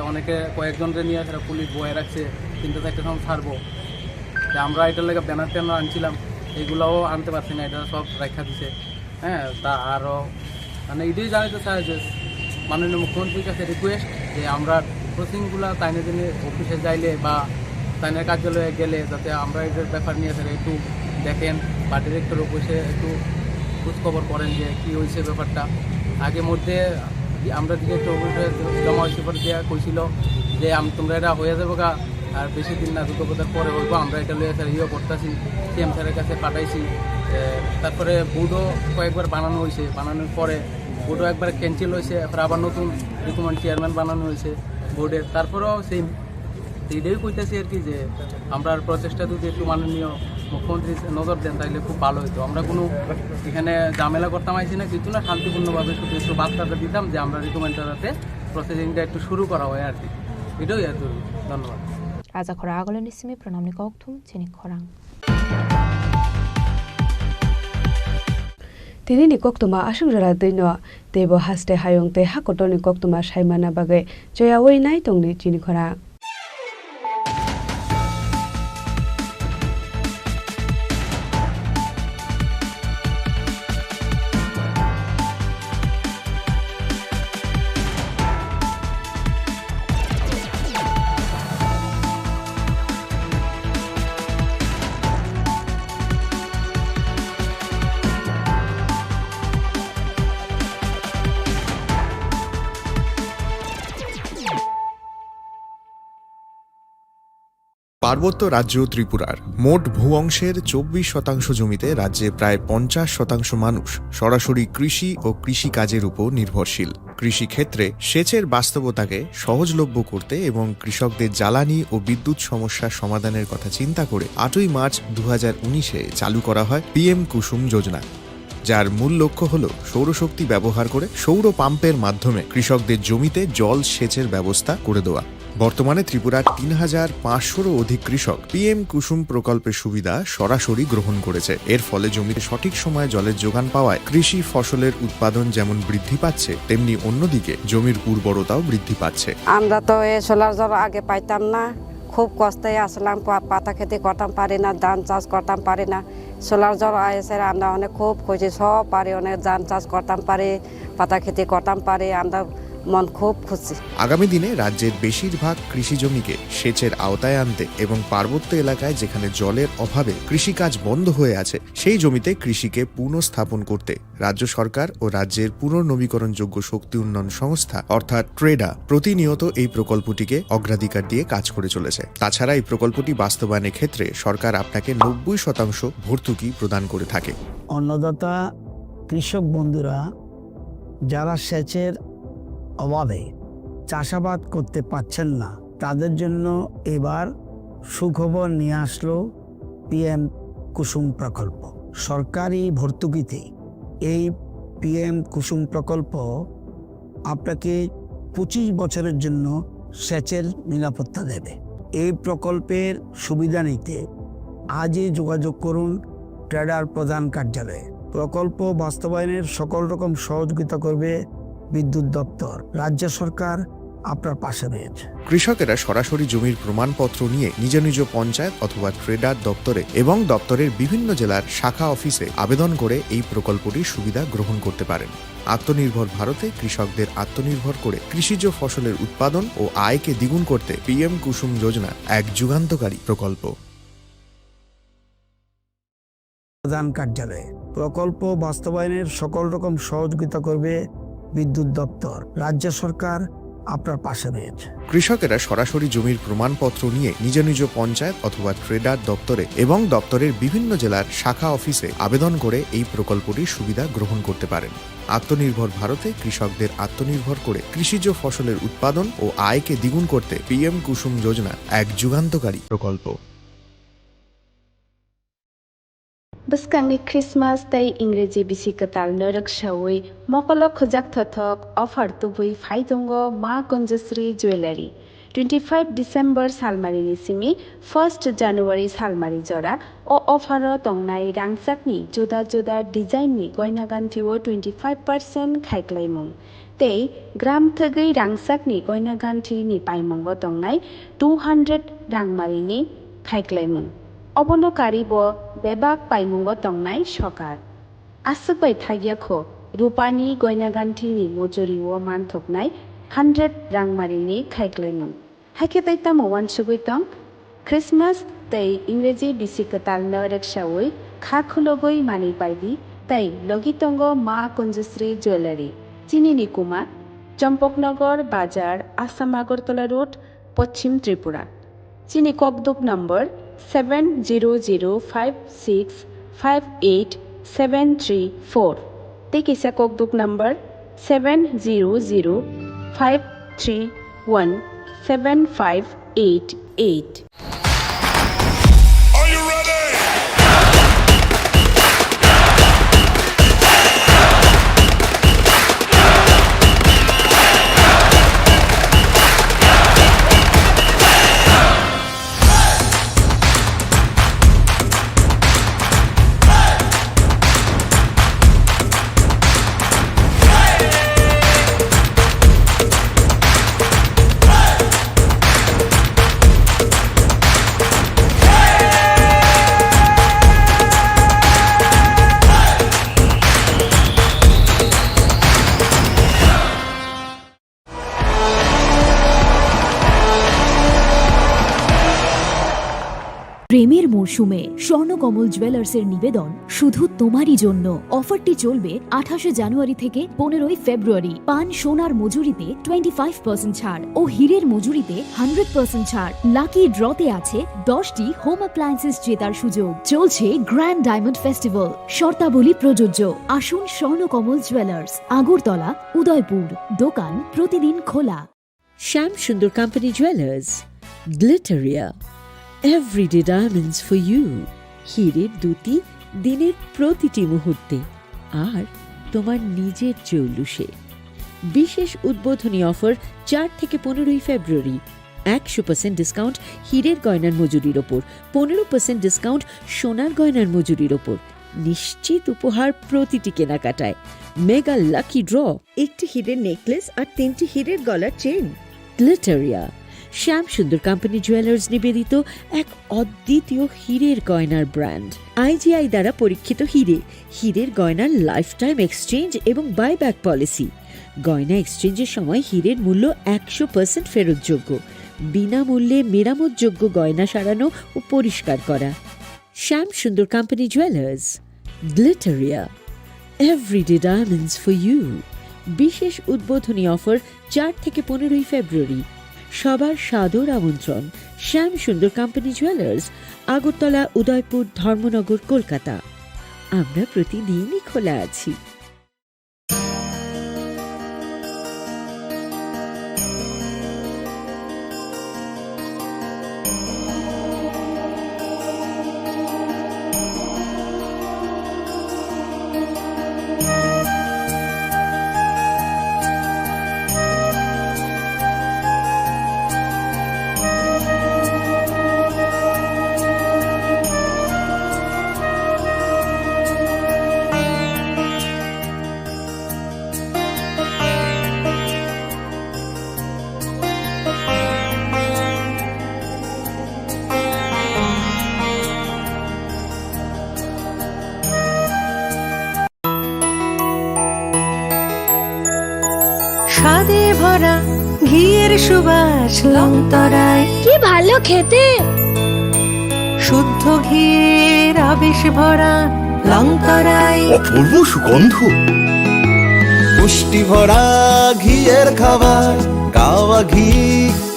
অনেকে কয়েকজনকে নিয়ে সেটা পুলিশ বয়ে রাখছে, 3-4টা সময় ছাড়বো। তো আমরা এটার লেগে ব্যানার ট্যানার আনছিলাম, এইগুলোও আনতে পারছি না, এটা সব রাখা দিছে। তা আরও মানে এটাই জানাতে চাই যে মাননীয় মুখ্যমন্ত্রীর কাছে রিকোয়েস্ট যে আমরা প্রসিংগুলো তাইনের জন্য অফিসে যাইলে বা তাইনের কার্যালয়ে গেলে যাতে আমরা এদের ব্যাপার নিয়ে একটু দেখেন বা ডিরেক্টর অফিসে একটু খোঁজখবর করেন যে কী হয়েছে ব্যাপারটা। আগে মধ্যে আমরা ডিরেক্টর অফিসে জমা হয়েছে পরে দেওয়া কইছিল যে তোমরা এটা হয়ে যাবো গা, আর বেশি দিন না, 2 বছর পরে হইব। আমরা এটা লইয়া স্যার করতেছি, সিএম স্যারের কাছে পাঠাইছি। তারপরে বোর্ডও কয়েকবার বানানো হয়েছে, বানানোর পরে বোর্ডও একবার ক্যান্সেল হয়েছে, এরপর আবার নতুন রিকমেন্ড চেয়ারম্যান বানানো হয়েছে বোর্ডের। তারপরেও সেই এটাই কইতেছি আর কি যে আমরা প্রচেষ্টা যদি একটু মাননীয় মুখ্যমন্ত্রী নজর দেন তাহলে খুব ভালো হতো। আমরা কোনো এখানে ঝামেলা করতাম আইছি না, কিছু না, শান্তিপূর্ণভাবে শুধু একটু বার্তাটা দিতাম যে আমরা রিকমেন্ডটা যাতে প্রসেসিংটা একটু শুরু করা হয় আর কি, এটাই আর কি। ধন্যবাদ। রাজা খরা আগলে নিসিমি প্রণামনি ককথুম চিনি খরাং তিনি ni koktuma asungjara deino tebo haste hayong te hakotoni koktuma saimana bagai joyawoi nai tongni chini khora পার্বত্য রাজ্য ত্রিপুরার মোট ভূ অংশের 24% জমিতে রাজ্যে প্রায় 50% মানুষ সরাসরি কৃষি ও কৃষিকাজের উপর নির্ভরশীল। কৃষিক্ষেত্রে সেচের বাস্তবতাকে সহজলভ্য করতে এবং কৃষকদের জ্বালানি ও বিদ্যুৎ সমস্যার সমাধানের কথা চিন্তা করে 8ই মার্চ 2019-এ চালু করা হয় PM কুসুম যোজনা, যার মূল লক্ষ্য হল সৌরশক্তি ব্যবহার করে সৌর পাম্পের মাধ্যমে কৃষকদের জমিতে জল সেচের ব্যবস্থা করে দেওয়া। বর্তমানে ত্রিপুরার 3,500-রও অধিক কৃষক PM কুসুম প্রকল্পের সুবিধা সরাসরি গ্রহণ করেছে। এর ফলে জমিতে সঠিক সময়ে জলের যোগান পাওয়ায় কৃষি ফসলের উৎপাদন যেমন বৃদ্ধি পাচ্ছে, তেমনি অন্যদিকে জমির উর্বরতাও বৃদ্ধি পাচ্ছে। আমরা তো এই সোলার জল আগে পাইতাম না, খুব কষ্টে আসলাম, পাতা খেতে করতাম পারি না, ধান চাষ করতাম পারি না। সোলার জল এসে আমরা অনেক খুব খুশি, সব পারি, অনেক ধান চাষ করতাম পারি, পাতা খেতে করতাম পারি, আমরা মন খুব খুশি। আগামী দিনে রাজ্যের বেশিরভাগ কৃষি জমিকে সেচের আওতায় আনতে এবং পার্বত্য এলাকায় যেখানে জলের অভাবে কৃষিকাজ বন্ধ হয়ে আছে, সেই জমিতে কৃষিকে পুনঃস্থাপন করতে রাজ্য সরকার ও রাজ্যের পুনর্নবীকরণযোগ্য শক্তি উন্নয়ন সংস্থা অর্থাৎ ট্রেডা প্রতিনিয়ত এই প্রকল্পটিকে অগ্রাধিকার দিয়ে কাজ করে চলেছে। তাছাড়া এই প্রকল্পটি বাস্তবায়নের ক্ষেত্রে সরকার আপনাকে 90% ভর্তুকি প্রদান করে থাকে। অন্নদাতা কৃষক বন্ধুরা যারা সেচের অভাবে চাষাবাদ করতে পারছেন না, তাদের জন্য এবার সুখবর নিয়ে আসলো PM কুসুম প্রকল্প। সরকারি ভর্তুকিতে এই PM কুসুম প্রকল্প আপনাকে 25 বছরের জন্য সেচের নিরাপত্তা দেবে। এই প্রকল্পের সুবিধা নিতে আজই যোগাযোগ করুন ট্রেডার প্রধান কার্যালয়ে। প্রকল্প বাস্তবায়নের সকল রকম সহযোগিতা করবে বিদ্যুৎ দপ্তর। রাজ্য সরকার আপনার পাশে রয়েছে। কৃষকেরা সরাসরি জমির প্রমাণপত্র নিয়ে নিজ নিজ পঞ্চায়েত অথবা ট্রেডার দপ্তরে এবং দপ্তরের বিভিন্ন জেলার শাখা অফিসে আবেদন করে এই প্রকল্পটির সুবিধা গ্রহণ করতে পারেন। আত্মনির্ভর ভারতে কৃষকদের আত্মনির্ভর করে কৃষিজ ফসলের উৎপাদন ও আয়কে দ্বিগুণ করতে PM কুসুম যোজনা এক যুগান্তকারী প্রকল্প। প্রধান কার্যালয়ে প্রকল্প বাস্তবায়নের সকল রকম সহযোগিতা করবে বিদ্যুৎ দপ্তর। রাজ্য সরকার আপনার পাশে রয়েছে। কৃষকেরা সরাসরি জমির প্রমাণপত্র নিয়ে নিজ নিজ পঞ্চায়েত অথবা ট্রেডার দপ্তরে এবং দপ্তরের বিভিন্ন জেলার শাখা অফিসে আবেদন করে এই প্রকল্পটির সুবিধা গ্রহণ করতে পারেন। আত্মনির্ভর ভারতে কৃষকদের আত্মনির্ভর করে কৃষিজ ফসলের উৎপাদন ও আয়কে দ্বিগুণ করতে PM কুসুম যোজনা এক যুগান্তকারী প্রকল্প। Buskangi Christmas tay Ingreji bisi katal narak shawai mokolo khojak thothok offer tubui phaidongo ma Kunjasri Jewelry 25 December salmari ni simi 1st January salmari jora o offer tongnai rangsakni juda juda design ni goina ganthio 25% khaiklaimung tei gram thagei rangsakni goina ganthi ni paimongo tongnai 200 rangmari ni khaiklaimung অবলকারী ব বেবাক পাইমুঙ্গ তংনাই সরকার আসুকবাই থাইয়াখো রূপানি গয়নাগান্ঠিনি মজুরি ও মানথকনাই 100 রাংমারিনি খাইক্লেমুং হাইকে তাইতা মওয়ান সুগৈতং Christmas তাই ইংরেজি বিসিকতাল নরেকশাওই খাখুলগই মানি পাইবি তাই লগিতঙ্গ মা কুঞ্জশ্রী jewellery চিনিনি Kumar Champaknagar বাজার Assam Agartala road পশ্চিম ত্রিপুরা চিনি ককদুক নম্বর 7006587734 Tekisa Kokduk number 7005317588. প্রেমের মরশুমে স্বর্ণকমল জুয়েলার্সের নিবেদন শুধু তোমারই জন্য। অফারটি চলবে 28 জানুয়ারি থেকে 15 ফেব্রুয়ারি। পান সোনার মজুরিতে 25% ছাড় ও হীরের মজুরিতে 100% ছাড়। লাকি ড্রতে আছে 10টি হোম অ্যাপ্লায়েন্সেস জেতার সুযোগ। চলছে গ্র্যান্ড ডায়মন্ড ফেস্টিভ্যাল, শর্তাবলী প্রযোজ্য। আসুন স্বর্ণকমল জুয়েলার্স, আগরতলা, উদয়পুর। দোকান প্রতিদিন খোলা। Shyam Sundar company jewellers, Glitteria, everyday diamonds for you. হীরের দুটি দিনের প্রতিটি মুহূর্তে আর তোমার নিজের জৌলুসে। বিশেষ উদ্বোধনী অফার 4 থেকে 15 ফেব্রুয়ারি। 100% ডিসকাউন্ট হীরের গয়নার মজুরির ওপর, 15% ডিসকাউন্ট সোনার গয়নার মজুরির ওপর। নিশ্চিত উপহার প্রতিটি কেনাকাটায়। মেগা লাকি ড্র, একটি হীরের নেকলেস আর 3টি হীরের গলার চেন। গ্লিটারিয়া, শ্যাম সুন্দর কোম্পানি জুয়েলার্স নিবেদিত এক অদ্বিতীয় হীরের গয়নার ব্র্যান্ড। IGI দ্বারা পরীক্ষিত হীরে, হীরের গয়নার লাইফ টাইম এক্সচেঞ্জ এবং বাইব্যাক পলিসি। গয়না এক্সচেঞ্জের সময় হীরের মূল্য 100% ফেরতযোগ্য। বিনামূল্যে মেরামতযোগ্য গয়না সারানো ও পরিষ্কার করা। Shyam Sundar company jewellers, Glitteria, everyday diamonds for you. বিশেষ উদ্বোধনী অফার 4 থেকে 15 ফেব্রুয়ারি। সবার সাদর আমন্ত্রণ। শ্যাম সুন্দর কোম্পানি জুয়েলার্স, আগরতলা, উদয়পুর, ধর্মনগর, কলকাতা। আমরা প্রতিদিনই খোলা আছি। স্বাদে ভরা ঘিয়ের সুবাস লংতরায়, কি ভালো খেতে। শুদ্ধ ঘিয়ের আবেশ ভরা লংতরায়, অপূর্ব সুগন্ধ। পুষ্টি ভরা ঘিয়ের খাবার, গাওয়া ঘি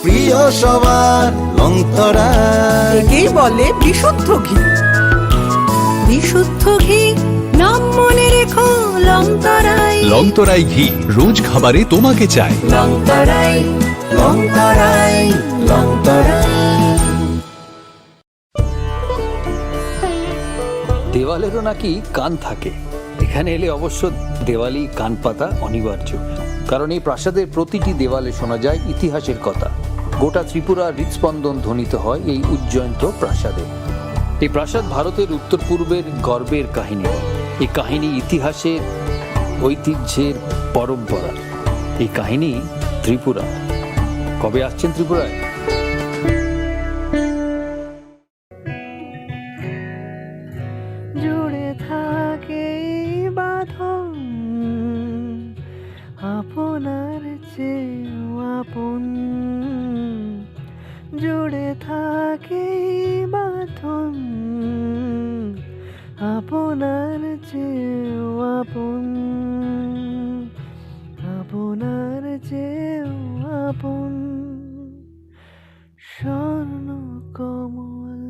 প্রিয় সবার লংতরায়। একেই বলে বিশুদ্ধ ঘি। বিশুদ্ধ ঘি নাম মনে রেখো লংতরাই। লংতরাই ঘি রোজ খাবারে তোমাকে চাই। লংতরাই, লংতরাই, লংতরাই। দেওয়ালেরও নাকি কান থাকে। এখানে এলে অবশ্য দেওয়ালি কান পাতা অনিবার্য, কারণ এই প্রাসাদের প্রতিটি দেওয়ালে শোনা যায় ইতিহাসের কথা। গোটা ত্রিপুরার হৃৎস্পন্দন ধ্বনিত হয় এই উজ্জয়ন্ত প্রাসাদে। এই প্রাসাদ ভারতের উত্তর পূর্বের গর্বের কাহিনী। এই কাহিনী ইতিহাসের, ঐতিহ্যের, পরম্পরা। এই কাহিনী ত্রিপুরা। কবে আসছেন ত্রিপুরায়? জুড়ে থাকে বাঁধন আপনার চেয়েও আপন। জুড়ে থাকে বাঁধন আপনার চেয়েও আপন। আপনার চেয়েও আপন। স্বর্ণ কমল।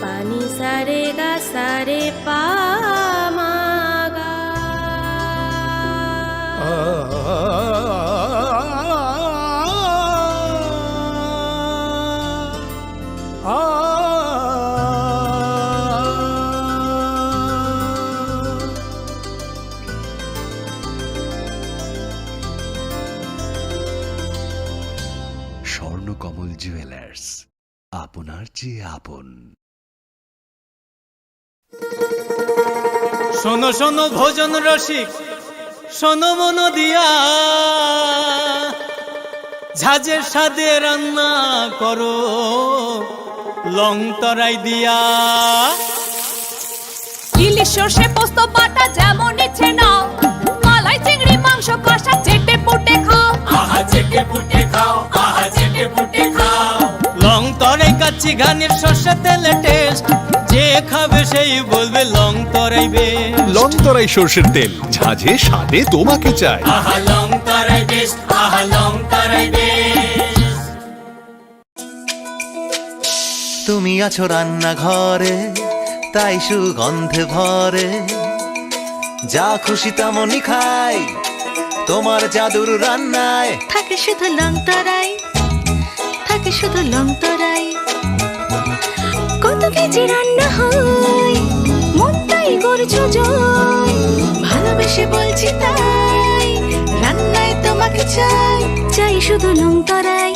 पानी सारे गा सारे पा मा गा। স্বর্ণকমল জুয়েলার্স, আপনার চেয়ে আপন। শোনো শোনো ভোজন রসিক, শোনো মন দিয়া, ঝাঁঝের স্বাদে রান্না করো লংতরাই দিয়া। ইলিশ সর্ষে পোস্ত বাটা যেমন ইচ্ছে নাও, মালাই চিংড়ি মাংস মাংস কষা চেটে পুটে খাও, আহা চেটে পুটে খাও, আহা চেটে পুটে খাও। লং তরাই কাচ্চি ঘানির সর্ষে তেলে টেস্ট, যে খাবে সেই বলবে লং তরাই বেশ। লং তরাই সর্ষের তেল, ঝাঁঝে স্বাদে তোমাকে চাই। আহা লং তরাই বেশ, আহা লং তরাই বেশ। তুমি আছো রান্নাঘরে, তাই সুগন্ধে ভরে, যা খুশি তেমনই খাই, তোমার জাদুর রান্নায় থাকে শুধু লং তরাই, থাকে শুধু লং তরাই। কত কেজি রান্না হয়, মনটাই করছো জয়, ভালোবেসে বলছি তাই, রান্নায় তোমাকে চাই, চাই শুধু লং তরাই,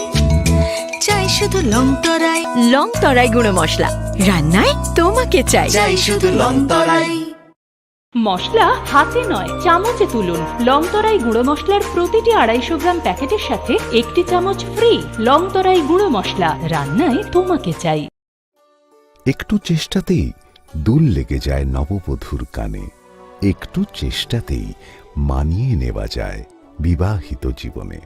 চাই শুধু লং তরাই। লং তরাই গুঁড়ো মশলা, রান্নায় তোমাকে চাই। চাই শুধু লং তরাই। মশলা হাতে নয় চামচে তুলুন। লংতরাই গুঁড়ো মশলার প্রতিটি 250 গ্রাম প্যাকেটের সাথে 1টি চামচ ফ্রি। লংতরাই গুঁড়ো মশলা, রান্নায় তোমাকে চাই। একটু চেষ্টাতেই দুল লেগে যায় নববধূর কানে, একটু চেষ্টাতেই মানিয়ে নেওয়া যায় বিবাহিত জীবনে।